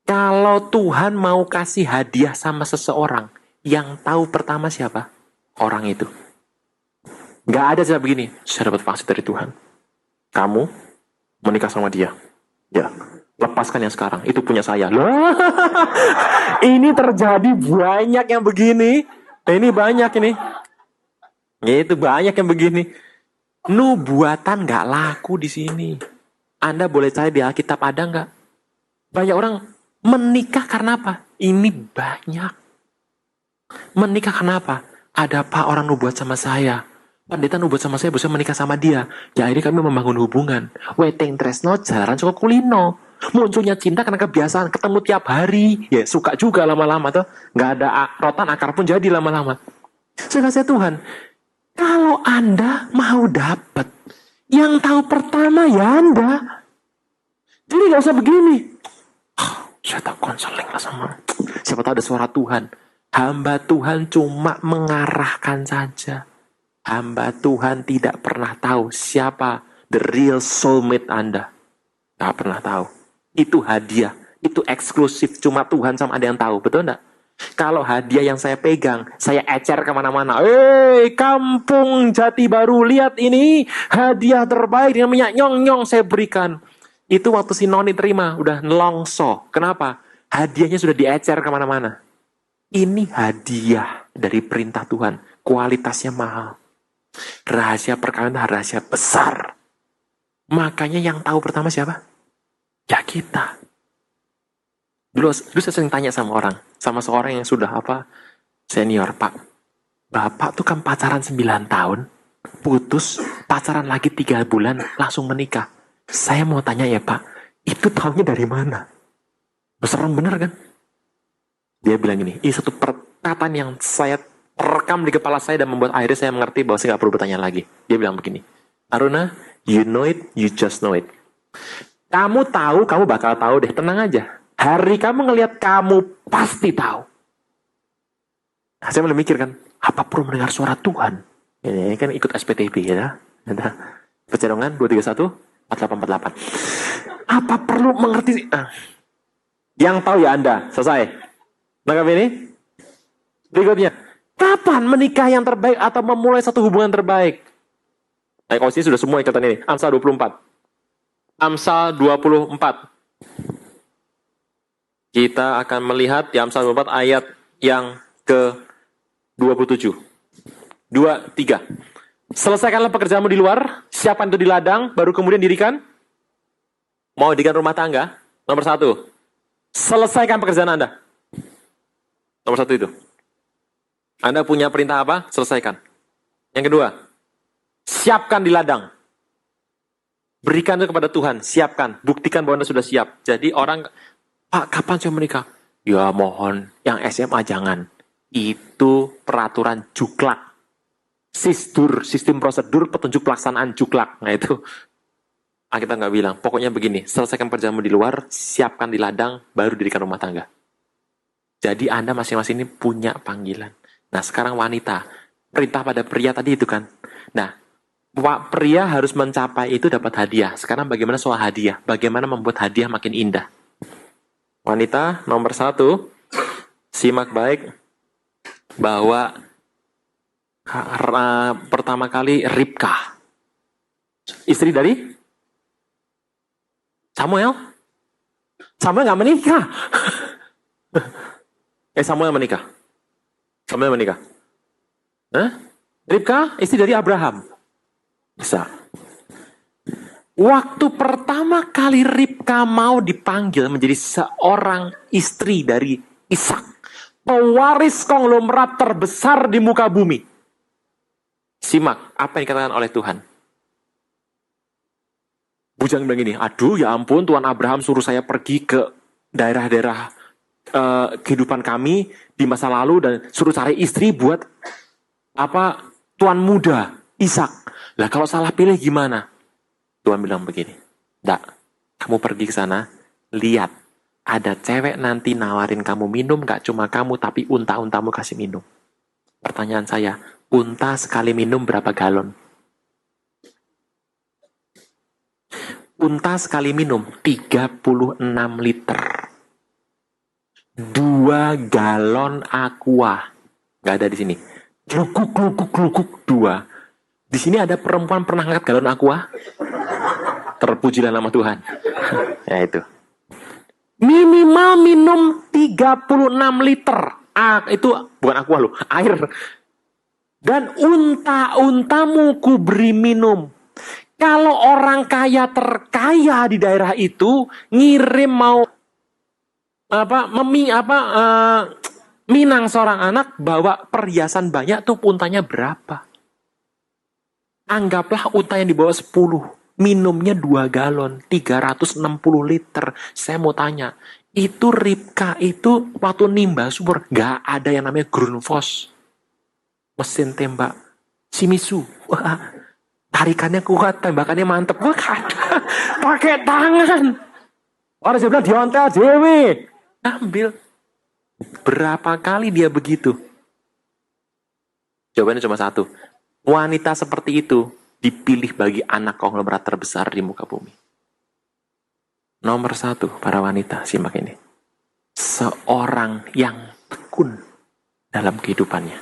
Kalau Tuhan mau kasih hadiah sama seseorang, yang tahu pertama siapa? Orang itu. Nggak ada cara begini, saya dapat vaksin dari Tuhan. Kamu menikah sama dia. Ya, lepaskan yang sekarang, itu punya saya. Loh, ini terjadi banyak yang begini. Ini banyak ini. Itu banyak yang begini. Nubuatan nggak laku di sini. Anda boleh cari di Alkitab ada nggak? Banyak orang menikah karena apa? Ini banyak. Menikah kenapa? Ada apa orang nubuat sama saya? Pendeta nubuat sama saya, bisa menikah sama dia. Ya akhirnya kami membangun hubungan. Weteng tresno, jalan cukup kulino. Munculnya cinta karena kebiasaan ketemu tiap hari. Ya suka juga lama-lama tuh. Nggak ada rotan akar pun jadi lama-lama. Saya kasih Tuhan. Kalau Anda mau dapat, yang tahu pertama ya Anda. Jadi nggak usah begini. Saya tak konseling lah sama. Siapa tahu ada suara Tuhan. Hamba Tuhan cuma mengarahkan saja. Hamba Tuhan tidak pernah tahu siapa the real soulmate Anda. Gak pernah tahu. Itu hadiah. Itu eksklusif. Cuma Tuhan sama Anda yang tahu. Betul enggak? Kalau hadiah yang saya pegang, saya ecer kemana-mana. Kampung Jati Baru, lihat ini. Hadiah terbaik dengan minyak nyong-nyong saya berikan. Itu waktu si Noni terima. Udah nelongso. Kenapa? Hadiahnya sudah diecer kemana-mana. Ini hadiah dari perintah Tuhan. Kualitasnya mahal. Rahasia perkawinan rahasia besar. Makanya yang tahu pertama siapa? Ya kita. Dulu saya sering tanya sama orang. Sama seorang yang sudah senior. Pak, Bapak tuh kan pacaran 9 tahun. Putus, pacaran lagi 3 bulan, langsung menikah. Saya mau tanya ya Pak, itu tahunya dari mana? Serem bener kan? Dia bilang gini, ini satu perkataan yang saya rekam di kepala saya dan membuat akhirnya saya mengerti bahwa saya gak perlu bertanya lagi. Dia bilang begini, Aruna, you know it, you just know it. Kamu tahu, kamu bakal tahu deh, tenang aja. Hari kamu ngelihat kamu pasti tahu. Nah, saya mulai mikir kan, apa perlu mendengar suara Tuhan? Ini kan ikut SPTB ya. Pecenongan 231 4848. Apa perlu mengerti? Yang tahu ya Anda, selesai. Nangkap ini? Berikutnya. Kapan menikah yang terbaik atau memulai satu hubungan terbaik? Nah, kalau sini sudah semua ikatan ini. Amsal 24. Amsal 24. Kita akan melihat di Amsal 24 ayat yang ke-27. 2, 3. Selesaikanlah pekerjaanmu di luar. Siapkan itu di ladang. Baru kemudian dirikan. Mau dirikan rumah tangga. Nomor 1. Selesaikan pekerjaan Anda. Nomor 1 itu. Anda punya perintah apa? Selesaikan. Yang kedua, siapkan di ladang. Berikan itu kepada Tuhan, siapkan, buktikan bahwa Anda sudah siap. Jadi orang, Pak, kapan saya menikah? Ya mohon, yang SMA jangan. Itu peraturan juklak. Sisdur, sistem prosedur, petunjuk pelaksanaan juklak. Nah itu, kita nggak bilang. Pokoknya begini, selesaikan pekerjaanmu di luar, siapkan di ladang, baru dirikan rumah tangga. Jadi Anda masing-masing ini punya panggilan. Nah sekarang wanita, perintah pada pria tadi itu kan. Nah, pria harus mencapai itu dapat hadiah. Sekarang bagaimana soal hadiah? Bagaimana membuat hadiah makin indah? Wanita nomor 1, simak baik bahwa pertama kali Ribka, istri dari Samuel. Samuel nggak menikah. Samuel menikah. Samuel menikah. Ribka, istri dari Abraham. Bisa. Waktu pertama kali Ribka mau dipanggil menjadi seorang istri dari Ishak, pewaris konglomerat terbesar di muka bumi. Simak apa yang dikatakan oleh Tuhan. Bujang bilang gini, aduh ya ampun, Tuhan Abraham suruh saya pergi ke daerah-daerah kehidupan kami di masa lalu dan suruh cari istri buat tuan muda Ishak. Lah kalau salah pilih gimana? Tuhan bilang begini, "Nggak, kamu pergi ke sana, lihat ada cewek nanti nawarin kamu minum, gak cuma kamu tapi unta-untamu kasih minum." Pertanyaan saya, unta sekali minum berapa galon? Unta sekali minum 36 liter. 2 galon aqua. Gak ada di sini. Glukuk 2. Di sini ada perempuan pernah ngangkat galon aqua? Terpujilah nama Tuhan. Ya itu. Minimal minum 36 liter. Itu bukan aqua loh, air. Dan unta-untamu ku beri minum. Kalau orang kaya terkaya di daerah itu ngirim mau minang seorang anak bawa perhiasan banyak tuh untanya berapa? Anggaplah unta yang dibawa 10, minumnya 2 galon, 360 liter. Saya mau tanya, itu Ribka itu waktu nimba subur, gak ada yang namanya Grundfos, mesin tembak Shimizu. Wah, tarikannya kuat, tembakannya mantep. Wah, ada. Pakai tangan. Orang sebelah diontel dewe. Ambil. Berapa kali dia begitu? Jawabannya cuma satu. Wanita seperti itu dipilih bagi anak konglomerat terbesar di muka bumi. Nomor 1, para wanita, simak ini. Seorang yang tekun dalam kehidupannya.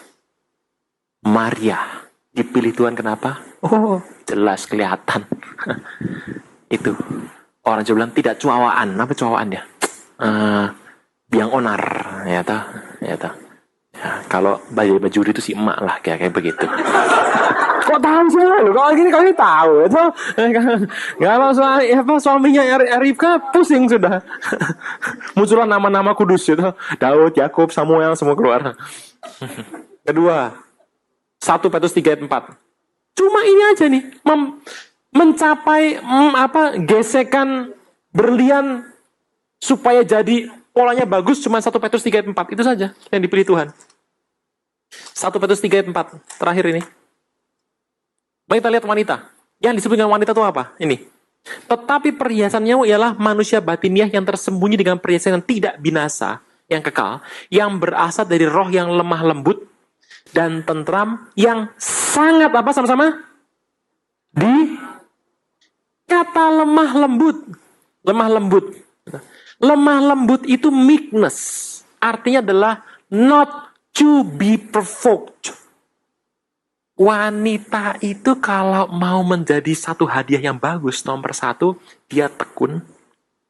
Maria dipilih Tuhan kenapa? Oh, jelas kelihatan. Itu. Orang Jawa bilang tidak cuawaan. Apa cuawaan ya? Biang onar. Ya ta. Ya, kalau baju itu si emak lah kayak begitu. Kok tahu sih lo? Kalau gini kami tahu. Itu kalau suaminya Ribka pusing sudah. Muncullah nama-nama kudus itu. Daud, Yakub, Samuel semua keluar. Kedua, 1 Petrus 3 ayat 4. Cuma ini aja nih, mencapai gesekan berlian supaya jadi polanya bagus cuma 1 Petrus 3 ayat 4. Itu saja yang dipilih Tuhan. 1 Petrus 3 ayat 4. Terakhir ini. Mari kita lihat wanita. Yang disebut dengan wanita itu apa? Ini. Tetapi perhiasannya ialah manusia batiniah yang tersembunyi dengan perhiasan yang tidak binasa, yang kekal, yang berasal dari roh yang lemah lembut dan tentram, yang sangat apa sama-sama? Di kata lemah lembut. Lemah lembut. Lemah lembut itu meekness. Artinya adalah not to be provoked. Wanita itu kalau mau menjadi satu hadiah yang bagus, nomor 1, dia tekun.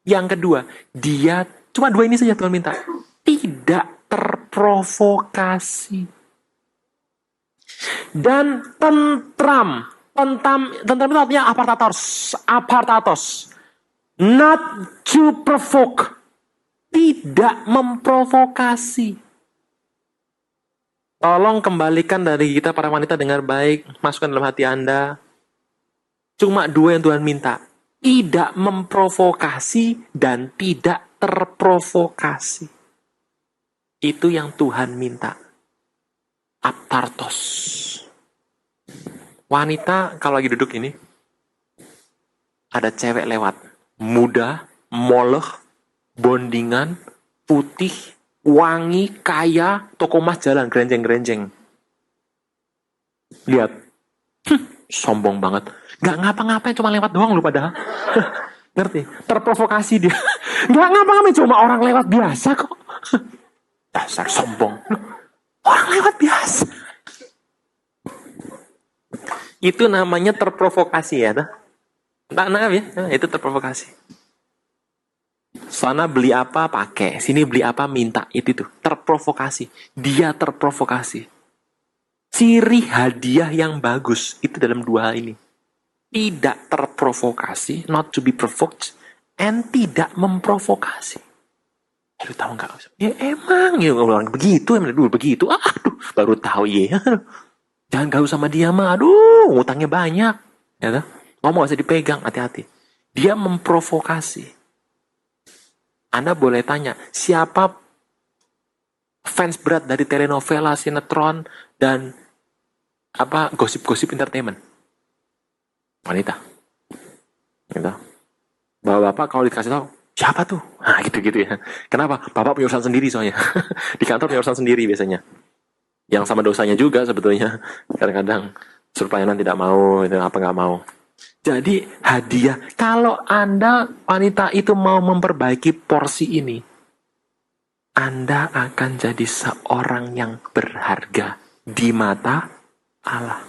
Yang kedua, dia, cuma 2 ini saja Tuhan minta. Tidak terprovokasi. Dan tentram. Tentram itu artinya apartatos. Not to provoke. Tidak memprovokasi. Tolong kembalikan dari kita para wanita dengar baik. Masukkan dalam hati Anda. Cuma 2 yang Tuhan minta. tidak memprovokasi dan tidak terprovokasi. Itu yang Tuhan minta. Aptartos. Wanita kalau lagi duduk ini, ada cewek lewat. Muda, moleh, bondingan, putih, wangi, kaya, toko emas jalan, gerenjeng-gerenjeng. Lihat. Sombong banget. Gak ngapa-ngapain, cuma lewat doang lu padahal. Ngerti? Terprovokasi dia. Gak ngapa-ngapain, cuma orang lewat biasa kok. Dasar sombong. Orang lewat biasa. Itu namanya terprovokasi ya. Nah, ya, itu terprovokasi. Sana beli apa pakai, sini beli apa minta, itu tuh terprovokasi. Dia terprovokasi. Ciri hadiah yang bagus itu dalam dua hal ini. Tidak terprovokasi, not to be provoked, and tidak memprovokasi. Lu tahu nggak? Ya emang ya orang begitu, emang dulu begitu. Aduh, baru tahu ya. Jangan gaul sama dia mah, aduh, ngutangnya banyak. Ya kan? Ngomong gak usah dipegang, hati-hati. Dia memprovokasi. Anda boleh tanya, siapa fans berat dari telenovela, sinetron, dan gosip-gosip entertainment? Wanita. Gitu. Bapak kalau dikasih tahu, siapa tuh? Nah, gitu-gitu ya. Kenapa? Bapak punya urusan sendiri soalnya. Di kantor punya urusan sendiri biasanya. Yang sama dosanya juga sebetulnya. Kadang-kadang suruh pelayanan tidak mau, itu apa nggak mau. Jadi hadiah, kalau Anda wanita itu mau memperbaiki porsi ini, Anda akan jadi seorang yang berharga di mata Allah.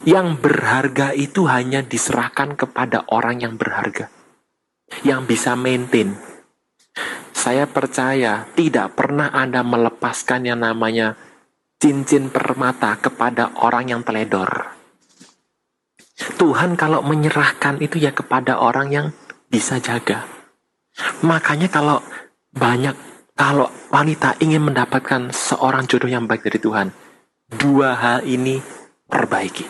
Yang berharga itu hanya diserahkan kepada orang yang berharga, yang bisa maintain. Saya percaya tidak pernah Anda melepaskan yang namanya cincin permata kepada orang yang teledor. Tuhan kalau menyerahkan itu ya kepada orang yang bisa jaga. Makanya kalau wanita ingin mendapatkan seorang jodoh yang baik dari Tuhan, dua hal ini perbaiki.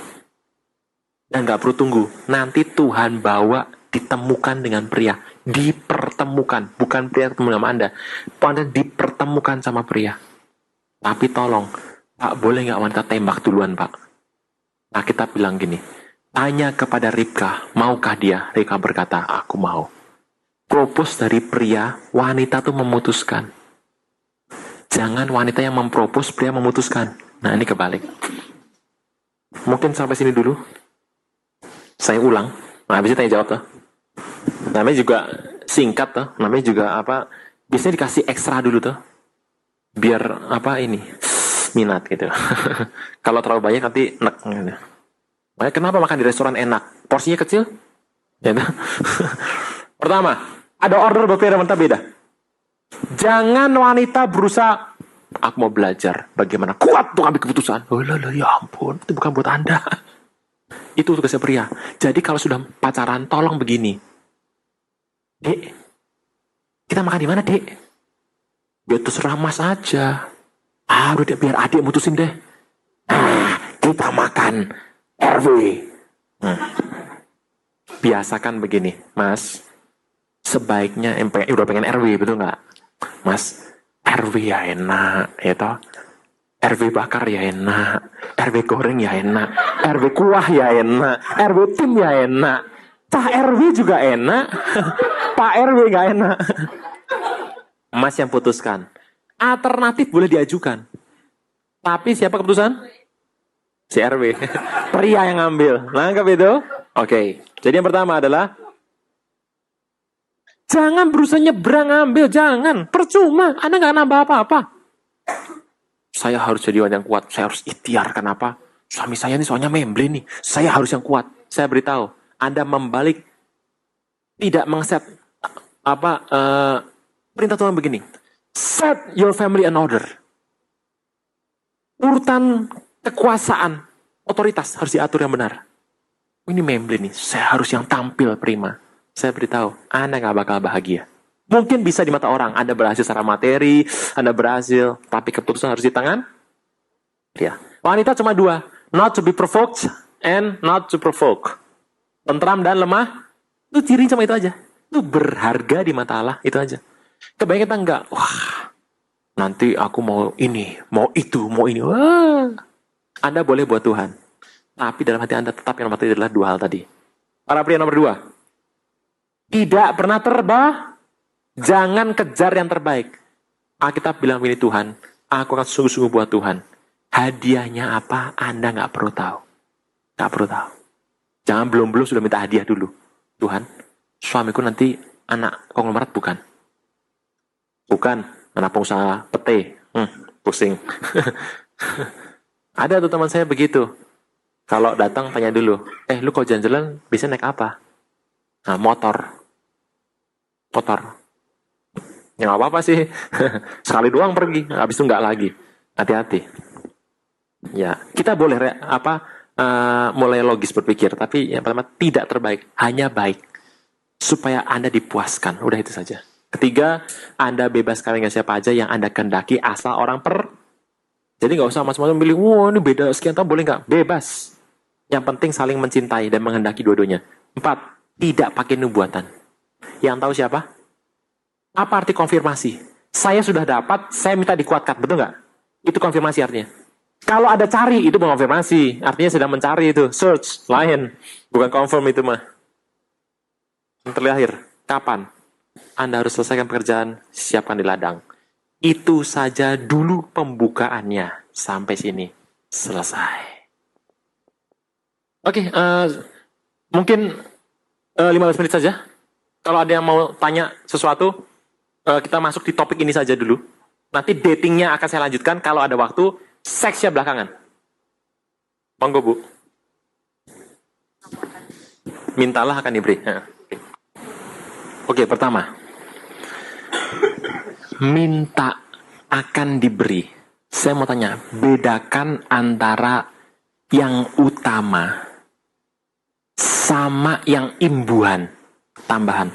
Dan gak perlu tunggu, nanti Tuhan bawa ditemukan dengan pria. Dipertemukan, bukan pria ketemu sama Anda. Anda dipertemukan sama pria. Tapi tolong, Pak, boleh gak wanita tembak duluan, Pak? Nah, kita bilang gini, tanya kepada Ribka, maukah dia? Ribka berkata, aku mau. Propose dari pria, wanita tuh memutuskan. Jangan wanita yang mempropose, pria memutuskan. Nah, ini kebalik. Mungkin sampai sini dulu. Saya ulang. Nah, habis itu tanya jawab tuh. Namanya juga singkat tuh. Namanya juga biasanya dikasih ekstra dulu tuh. Biar minat gitu. Kalau terlalu banyak nanti nek gitu. Makanya kenapa makan di restoran enak? Porsinya kecil? Ya, pertama, ada order berbeda beda. Jangan wanita berusaha, aku mau belajar bagaimana kuat untuk ambil keputusan. Oh ya ampun, itu bukan buat Anda. Itu tugasnya pria. Jadi kalau sudah pacaran, tolong begini. Dek, kita makan di mana, Dek? Ya terserah Mas aja. Udah deh, biar adik mutusin deh. Kita makan RW. Biasakan begini, Mas. Sebaiknya udah pengen RW, betul nggak? Mas, RW ya enak, ya toh. RW bakar ya enak, RW goreng ya enak, RW kuah ya enak, RW tim ya enak, Cah RW juga enak, Pak RW gak enak. Mas yang putuskan. Alternatif boleh diajukan. Tapi siapa keputusan? Si RW. Pria yang ngambil. Nangkap itu? Oke. Jadi yang pertama adalah jangan berusaha nyebrang ngambil. Jangan. Percuma. Anda gak nambah apa-apa. Saya harus jadi orang yang kuat. Saya harus ikhtiar. Kenapa? Suami saya ini soalnya memble nih. Saya harus yang kuat. Saya beritahu. Anda membalik. Tidak mengset perintah Tuhan begini. Set your family in order. Urutan kekuasaan, otoritas harus diatur yang benar. Ini memble nih, saya harus yang tampil prima. Saya beritahu, Anda gak bakal bahagia. Mungkin bisa di mata orang, Anda berhasil secara materi, Anda berhasil, tapi keputusan harus di tangan. Ya. Wanita cuma dua, not to be provoked and not to provoke. Tentram dan lemah Itu ciri cuma itu aja. Itu berharga di mata Allah, itu aja. Kebanyakan kita enggak, wah, nanti aku mau ini, mau itu, mau ini. Wah. Anda boleh buat Tuhan. Tapi dalam hati Anda tetap yang nomor satu adalah dua hal tadi. Para pria nomor 2. Tidak pernah terbah. Jangan kejar yang terbaik. Alkitab bilang begini, Tuhan, aku akan sungguh-sungguh buat Tuhan. Hadiahnya apa, Anda nggak perlu tahu. Nggak perlu tahu. Jangan belum-belum sudah minta hadiah dulu. Tuhan, suamiku nanti anak konglomerat bukan? Bukan, anak pengusaha pete. Pusing. Ada tuh teman saya begitu. Kalau datang tanya dulu, lu kalau jalan-jalan bisa naik apa? Nah, motor. Ya nggak apa-apa sih. Sekali doang pergi, habis itu nggak lagi. Hati-hati. Ya, kita boleh mulai logis berpikir, tapi yang pertama tidak terbaik, hanya baik. Supaya Anda dipuaskan, udah itu saja. Ketiga, Anda bebas kawin dengan siapa aja yang Anda kehendaki asal orang Jadi nggak usah macam-macam pilih, wah ini beda sekian tahun, boleh nggak? Bebas. Yang penting saling mencintai dan menghendaki dua-duanya. 4, tidak pakai nubuatan. Yang tahu siapa? Apa arti konfirmasi? Saya sudah dapat, saya minta dikuatkan, betul nggak? Itu konfirmasi artinya. Kalau ada cari, itu mengonfirmasi. Artinya sedang mencari itu. Search, lain. Bukan confirm itu mah. Yang terakhir, kapan? Anda harus selesaikan pekerjaan, siapkan di ladang. Itu saja dulu pembukaannya. Sampai sini. Selesai. Oke, mungkin 15 menit saja. Kalau ada yang mau tanya sesuatu, kita masuk di topik ini saja dulu. Nanti datingnya akan saya lanjutkan kalau ada waktu. Seksnya belakangan. Monggo, Bu. Mintalah akan diberi. Oke, pertama. Minta akan diberi. Saya mau tanya, bedakan antara yang utama sama yang imbuhan, tambahan.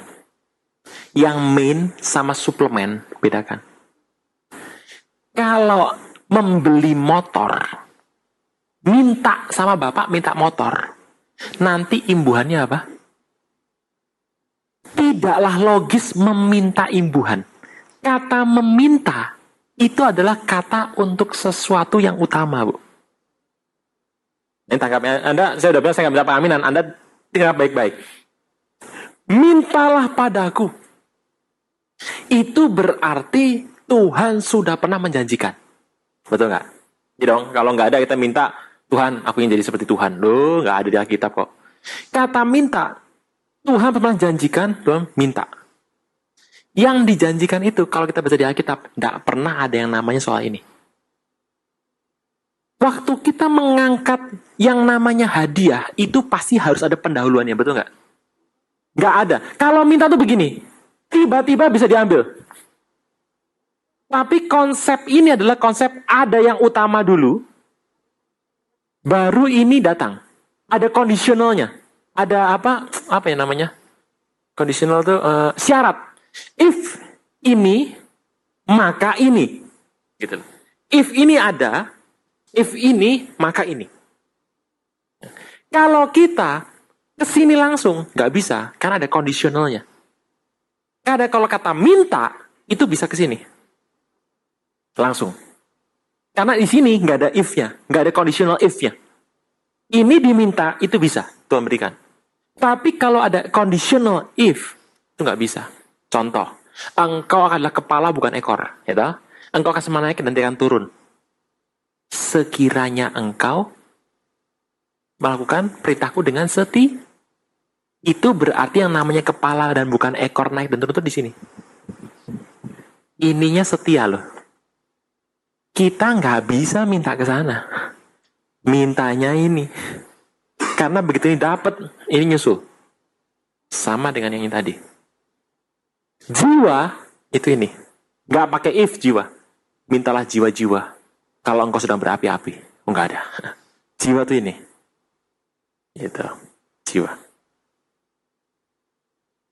Yang main sama suplemen, bedakan. Kalau membeli motor, minta sama bapak minta motor, nanti imbuhannya apa? Tidaklah logis meminta imbuhan. Kata meminta itu adalah kata untuk sesuatu yang utama, Bu. Ini tangkapnya Anda, saya udah bilang saya nggak minta pengaminan, Anda tinggal baik-baik. Mintalah padaku. Itu berarti Tuhan sudah pernah menjanjikan. Betul nggak? Jadi dong, kalau nggak ada kita minta, Tuhan, aku ingin jadi seperti Tuhan. Loh, nggak ada di Alkitab kok. Kata minta, Tuhan pernah janjikan, Tuhan minta. Yang dijanjikan itu, kalau kita baca di Alkitab, nggak pernah ada yang namanya soal ini. Waktu kita mengangkat yang namanya hadiah, itu pasti harus ada pendahuluannya, betul nggak? Nggak ada. Kalau minta tuh begini, tiba-tiba bisa diambil. Tapi konsep ini adalah konsep ada yang utama dulu, baru ini datang. Ada kondisionalnya. Ada apa ya namanya? Kondisional tuh syarat. If ini, maka ini. Gitu. If ini ada, if ini, maka ini. Kalau kita kesini langsung, nggak bisa, karena ada kondisionalnya. Karena kalau kata minta, itu bisa kesini. Langsung. Karena di sini nggak ada if-nya, nggak ada conditional if-nya. Ini diminta, itu bisa Tuhan berikan. Tapi kalau ada conditional if, itu nggak bisa. Contoh, engkau adalah kepala bukan ekor, ya toh? Engkau akan semana naik dan akan turun. Sekiranya engkau melakukan perintahku dengan itu berarti yang namanya kepala dan bukan ekor naik dan turun itu di sini. Ininya setia loh. Kita nggak bisa minta ke sana. Mintanya ini. Karena begitu ini dapat, ini nyusul. Sama dengan yang ini tadi. Jiwa, itu ini. Nggak pakai if jiwa. Mintalah jiwa-jiwa. Kalau engkau sedang berapi-api. Oh, nggak ada. Jiwa tuh ini. Itu. Jiwa.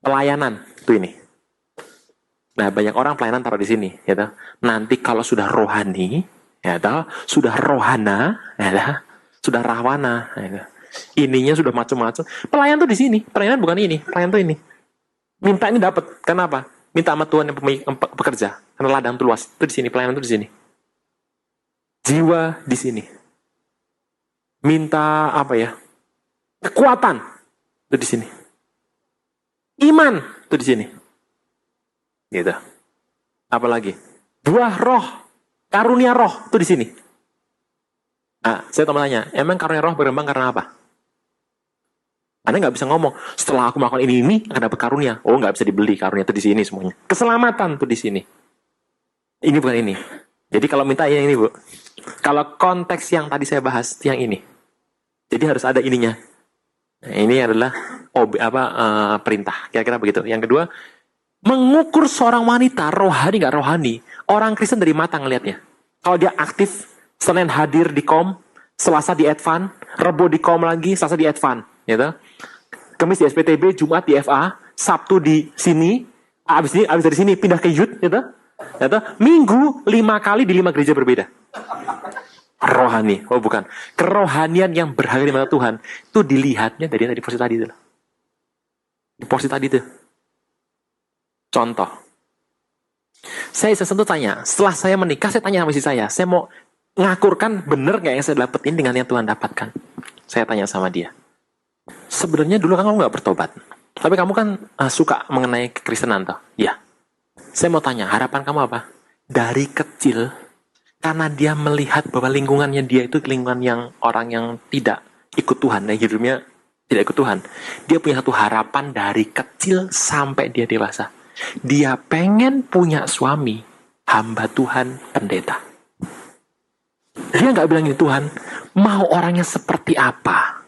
Pelayanan, tuh ini. Nah, banyak orang pelayanan taruh di sini, ya toh. Nanti kalau sudah rohani, ya toh, sudah rohana, ya toh, sudah rawana, ya toh. Ininya sudah macam-macam. Pelayan tuh di sini, pelayanan bukan ini, pelayan tuh ini. Minta ini dapat. Kenapa? Minta sama Tuhan yang pekerja. Karena ladang itu luas. Itu di sini, pelayanan itu di sini. Jiwa di sini. Minta apa ya? Kekuatan itu di sini. Iman itu di sini. Gitu. Apalagi? Buah roh, karunia roh itu di sini. Nah, saya mau tanya, emang karunia roh berkembang karena apa? Anda nggak bisa ngomong, setelah aku melakukan ini akan dapat karunia. Oh, nggak bisa dibeli, karunia itu di sini semuanya. Keselamatan itu di sini. Ini bukan ini. Jadi kalau minta yang ini, Bu. Kalau konteks yang tadi saya bahas, yang ini. Jadi harus ada ininya. Nah, ini adalah perintah. Kira-kira begitu. Yang kedua, mengukur seorang wanita, rohani nggak rohani. Orang Kristen dari mata ngelihatnya. Kalau dia aktif, Senin hadir di kom, Selasa di Advan, Rebo di kom lagi, Selasa di Advan. Gitu. Kamis di SPTB, Jumat di FA, Sabtu di sini, abis dari sini pindah ke Youth, gitu. Gitu. Minggu 5 kali di 5 gereja berbeda. Rohani, oh bukan. Kerohanian yang berharga di mata Tuhan itu dilihatnya dari porsi tadi itu. Di porsi tadi itu. Contoh. Saya sesentuh tanya, setelah saya menikah saya tanya sama istri saya mau ngakurkan bener nggak yang saya dapetin dengan yang Tuhan dapatkan? Saya tanya sama dia. Sebenarnya dulu kan kamu nggak bertobat, tapi kamu kan suka mengenai kekristenan toh? Iya. Saya mau tanya, harapan kamu apa? Dari kecil, karena dia melihat bahwa lingkungannya dia itu lingkungan yang orang yang tidak ikut Tuhan, hidupnya tidak ikut Tuhan. Dia punya satu harapan dari kecil sampai dia dewasa. Dia pengen punya suami, hamba Tuhan, pendeta. Dia nggak bilang ini Tuhan, mau orangnya seperti apa?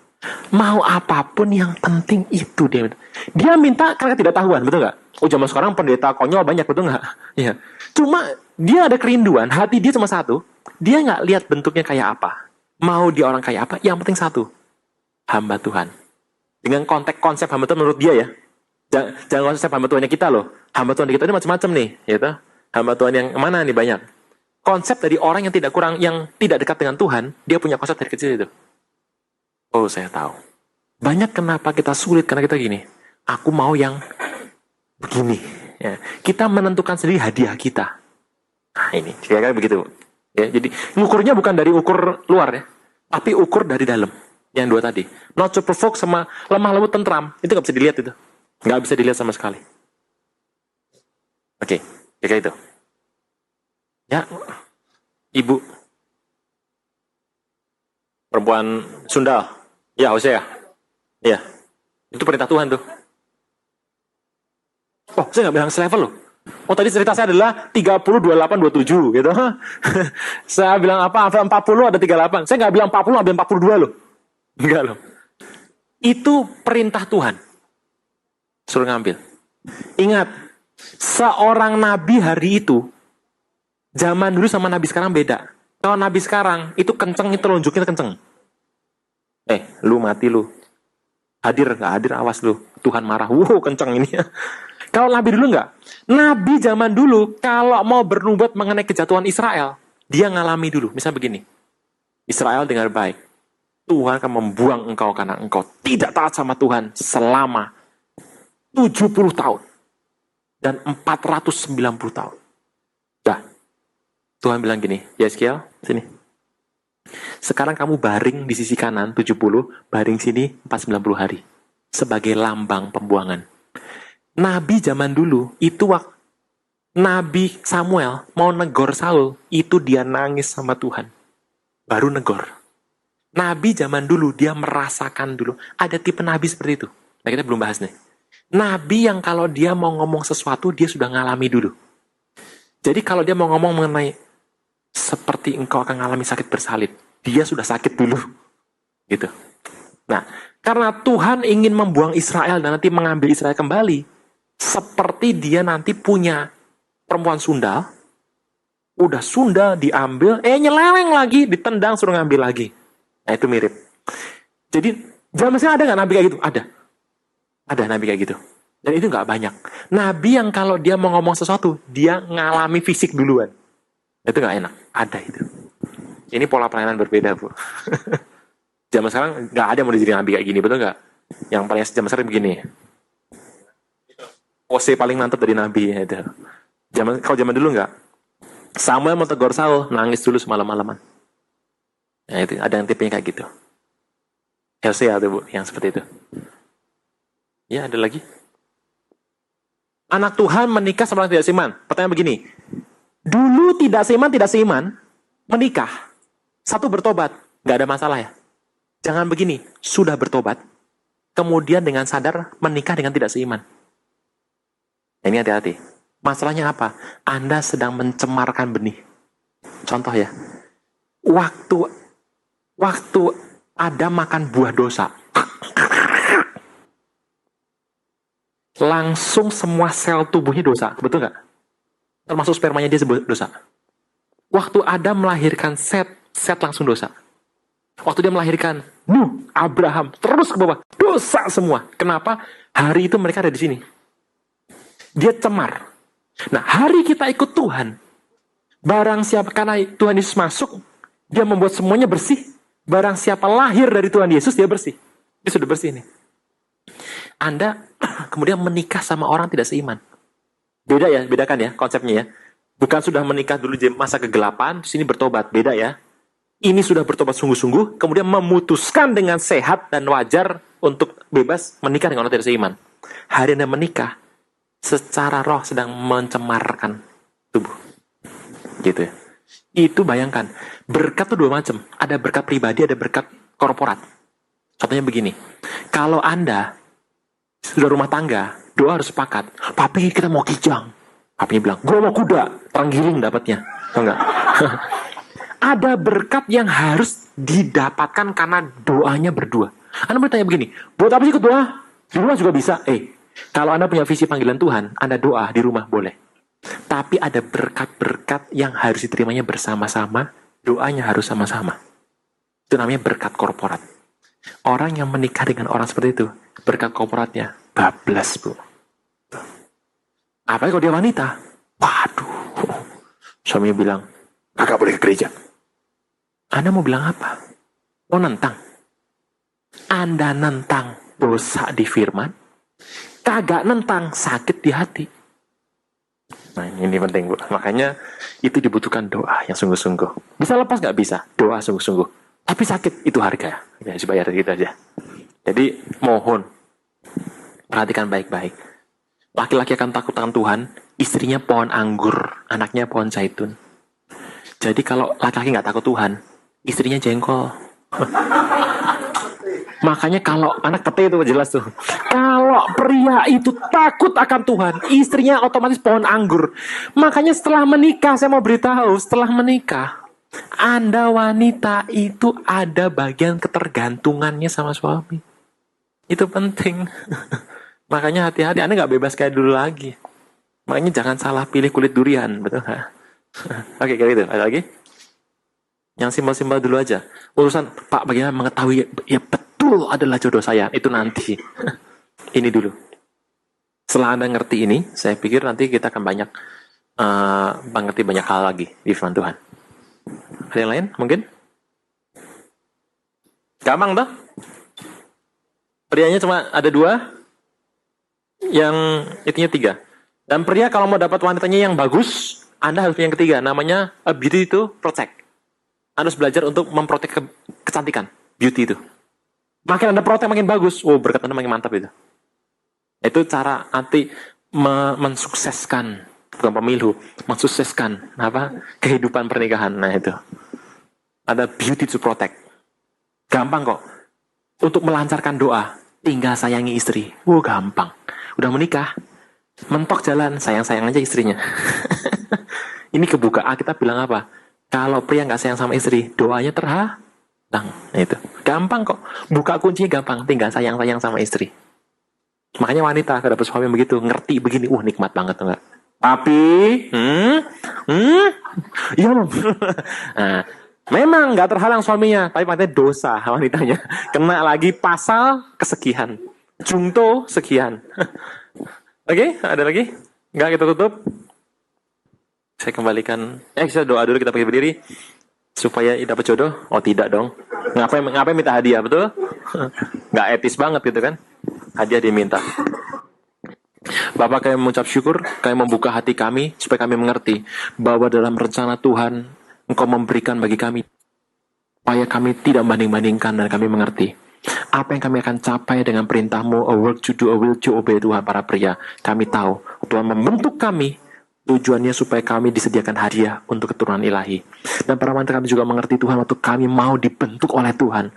Mau apapun yang penting itu dia minta karena tidak tahuan, betul nggak? Oh zaman sekarang pendeta konyol banyak, betul nggak? Ya. Cuma dia ada kerinduan, hati dia cuma satu. Dia nggak lihat bentuknya kayak apa, mau dia orang kayak apa. Yang penting satu, hamba Tuhan. Dengan konteks konsep hamba Tuhan menurut dia ya. Jangan konsep hamba Tuhannya kita loh. Hamba Tuhan kita ini macam-macam nih, gitu. Hamba Tuhan yang mana nih banyak. Konsep dari orang yang tidak dekat dengan Tuhan, dia punya konsep dari kecil itu. Oh, saya tahu. Banyak kenapa kita sulit, karena kita gini. Aku mau yang begini. Ya. Kita menentukan sendiri hadiah kita. Nah, ini. Kira-kira begitu. Ya, jadi, ukurnya bukan dari ukur luar ya. Tapi ukur dari dalam. Yang dua tadi. Not to provoke sama lemah lembut tentram. Itu nggak bisa dilihat itu. Nggak bisa dilihat sama sekali. Oke. Kira-kira itu. Ya. Ibu. Perempuan Sunda. Ya, Hosea. Ya. Itu perintah Tuhan tuh. Oh, saya nggak bilang selevel loh. Oh, tadi cerita saya adalah 30, 28, 27 gitu. Saya bilang apa? 40 ada 38. Saya nggak bilang 40, ada 42 loh. Enggak loh. Itu perintah Tuhan. Suruh ngambil. Ingat, seorang nabi hari itu, zaman dulu sama nabi sekarang beda. Kalau nabi sekarang, itu kenceng, itu lonjoknya kenceng. Lu mati lu. Hadir, nggak hadir, awas lu. Tuhan marah. Wow, kenceng ini. Kalau nabi dulu nggak. Nabi zaman dulu, kalau mau bernubuat mengenai kejatuhan Israel, dia ngalami dulu. Misalnya begini. Israel dengar baik. Tuhan akan membuang engkau karena engkau tidak taat sama Tuhan selama 70 tahun. Dan 490 tahun. Dah. Tuhan bilang gini, Yeskiel, sini. Sekarang kamu baring di sisi kanan 70, baring sini 490 hari. Sebagai lambang pembuangan. Nabi zaman dulu, itu waktu Nabi Samuel mau negor Saul, itu dia nangis sama Tuhan. Baru negor. Nabi zaman dulu, dia merasakan dulu. Ada tipe nabi seperti itu. Nah, kita belum bahas nih. Nabi yang kalau dia mau ngomong sesuatu, dia sudah ngalami dulu. Jadi kalau dia mau ngomong mengenai seperti engkau akan mengalami sakit bersalin, dia sudah sakit dulu. Gitu. Nah, karena Tuhan ingin membuang Israel dan nanti mengambil Israel kembali, seperti dia nanti punya perempuan Sunda, udah Sunda diambil, nyeleweng lagi, ditendang suruh ngambil lagi. Nah, itu mirip. Jadi, zaman sekarang ada nggak nabi kayak gitu? Ada. Ada nabi kayak gitu. Dan itu nggak banyak. Nabi yang kalau dia mau ngomong sesuatu, dia ngalami fisik duluan. Itu nggak enak. Ada itu. Ini pola pelayanan berbeda, Bu. Zaman sekarang nggak ada yang mau jadi nabi kayak gini, betul nggak? Yang paling zaman sekarang begini. pose paling mantap dari Nabi ya itu. Kalau zaman dulu enggak. Samuel mau tegur Saul, nangis dulu semalam-malaman. Nah itu, ada yang tipenya kayak gitu. Hosea tuh Bu, yang seperti itu. Ya, ada lagi. Anak Tuhan menikah sama orang tidak seiman. Pertanyaan begini, dulu tidak seiman, menikah. Satu bertobat, nggak ada masalah ya. Jangan begini, sudah bertobat, kemudian dengan sadar menikah dengan tidak seiman. Ini hati-hati. Masalahnya apa? Anda sedang mencemarkan benih. Contoh ya, waktu Adam makan buah dosa, langsung semua sel tubuhnya dosa, betul nggak? Termasuk spermanya dia dosa. Waktu Adam melahirkan Set langsung dosa. Waktu dia melahirkan Nuh, Abraham, terus ke bawah, dosa semua. Kenapa? Hari itu mereka ada di sini. Dia cemar. Nah, hari kita ikut Tuhan, barang siapa, karena Tuhan Yesus masuk, dia membuat semuanya bersih. Barang siapa lahir dari Tuhan Yesus, dia bersih. Dia sudah bersih nih. Anda kemudian menikah sama orang tidak seiman. Beda ya, bedakan ya konsepnya ya. Bukan sudah menikah dulu masa kegelapan, terus ini bertobat. Beda ya. Ini sudah bertobat sungguh-sungguh, kemudian memutuskan dengan sehat dan wajar untuk bebas menikah dengan orang tidak seiman. Hari Anda menikah, secara roh sedang mencemarkan tubuh. Gitu ya. Itu bayangkan, berkat itu dua macam. Ada berkat pribadi, ada berkat korporat. Contohnya begini, kalau Anda sudah rumah tangga, doa harus sepakat. Papi, kita mau kijang. Papinya bilang, gue mau kuda. Terenggiling dapatnya. Tahu nggak? Ada berkat yang harus didapatkan karena doanya berdua. Anda bertanya begini, buat apa sih ikut doa? Di rumah juga bisa. Kalau Anda punya visi panggilan Tuhan, Anda doa di rumah boleh. Tapi ada berkat-berkat yang harus diterimanya bersama-sama, doanya harus sama-sama. Itu namanya berkat korporat. Orang yang menikah dengan orang seperti itu, berkat korporatnya bablas, Bu. Apalagi kalau dia wanita, waduh, suaminya bilang, kakak boleh ke gereja. Anda mau bilang apa? Mau nentang? Anda nentang dosa di firman, kagak nentang sakit di hati. Nah ini penting Bu. Makanya itu dibutuhkan doa yang sungguh-sungguh. Bisa lepas nggak bisa? Doa sungguh-sungguh. Tapi sakit itu harga. Ya dibayar gitu aja. Jadi mohon perhatikan baik-baik. Laki-laki akan takut akan Tuhan, istrinya pohon anggur, anaknya pohon zaitun. Jadi kalau laki-laki nggak takut Tuhan, istrinya jengkol. Makanya kalau anak pete itu jelas tuh. Kalau pria itu takut akan Tuhan, istrinya otomatis pohon anggur. Makanya setelah menikah, saya mau beritahu, setelah menikah, Anda wanita itu ada bagian ketergantungannya sama suami. Itu penting. Makanya hati-hati, Anda nggak bebas kayak dulu lagi. Makanya jangan salah pilih kulit durian, betul nggak? Oke, kayak gitu. Ada lagi? Yang simpel-simpel dulu aja. Urusan, Pak, bagaimana mengetahui ya betul adalah jodoh saya? Itu nanti. Ini dulu. Setelah Anda ngerti ini, saya pikir nanti kita akan banyak mengerti banyak hal lagi di firman Tuhan. Ada yang lain? Mungkin? Gampang toh? Prianya cuma ada 2, yang itunya 3. Dan pria kalau mau dapat wanitanya yang bagus, Anda harus punya yang ketiga, namanya beauty to protect. Anda harus belajar untuk memprotek kecantikan, beauty itu. Makin Anda protek makin bagus, berkat Anda makin mantap itu. Itu cara nanti mensukseskan, bukan pemilu, mensukseskan kehidupan pernikahan. Nah itu. Ada beauty to protect. Gampang kok. Untuk melancarkan doa, tinggal sayangi istri. Gampang. Udah menikah, mentok jalan, sayang-sayang aja istrinya. Ini kebuka. Kita bilang apa? Kalau pria nggak sayang sama istri, doanya terhalang. Nah itu. Gampang kok. Buka kuncinya gampang. Tinggal sayang-sayang sama istri. Makanya wanita kalau dapat suami begitu, ngerti begini, nikmat banget tuh nggak? Papi, iya Mam. Nah, memang nggak terhalang suaminya, tapi pakai dosa wanitanya. Kena lagi pasal kesekian. Jungto sekian. Oke, ada lagi? Nggak, kita tutup. Saya kembalikan. Kita doa dulu, kita pakai berdiri supaya dapat jodoh. Oh tidak dong. Ngapain minta hadiah, betul? Nggak etis banget gitu kan? Hadiah diminta. Bapak, kami mengucap syukur, kami membuka hati kami, supaya kami mengerti bahwa dalam rencana Tuhan, Engkau memberikan bagi kami, supaya kami tidak banding-bandingkan dan kami mengerti. Apa yang kami akan capai dengan perintah-Mu, a work to do, a will to obey, Tuhan, para pria. Kami tahu, Tuhan membentuk kami, tujuannya supaya kami disediakan hadiah untuk keturunan ilahi. Dan para wanita, kami juga mengerti, Tuhan, waktu kami mau dibentuk oleh Tuhan,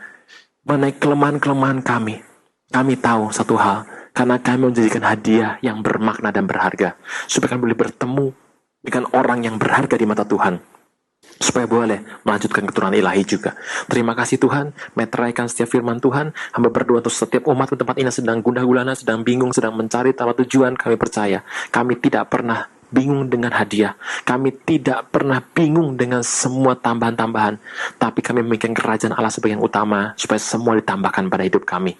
mengenai kelemahan-kelemahan kami tahu satu hal, karena kami menjadikan hadiah yang bermakna dan berharga, supaya kami boleh bertemu dengan orang yang berharga di mata Tuhan, supaya boleh melanjutkan keturunan ilahi juga. Terima kasih Tuhan, meteraikan setiap firman Tuhan. Hamba berdoa untuk setiap umat di tempat ini sedang gundah gulana, sedang bingung, sedang mencari tanpa tujuan. Kami percaya, kami tidak pernah bingung dengan hadiah. Kami tidak pernah bingung dengan semua tambahan-tambahan. Tapi kami memikirkan kerajaan Allah sebagai yang utama, supaya semua ditambahkan pada hidup kami.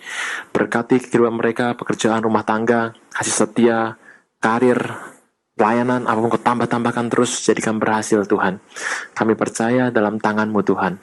Berkati kehidupan mereka, pekerjaan rumah tangga, kasih setia, karir, pelayanan, apapun Kau tambah-tambahkan terus, jadikan berhasil Tuhan. Kami percaya dalam tangan-Mu Tuhan.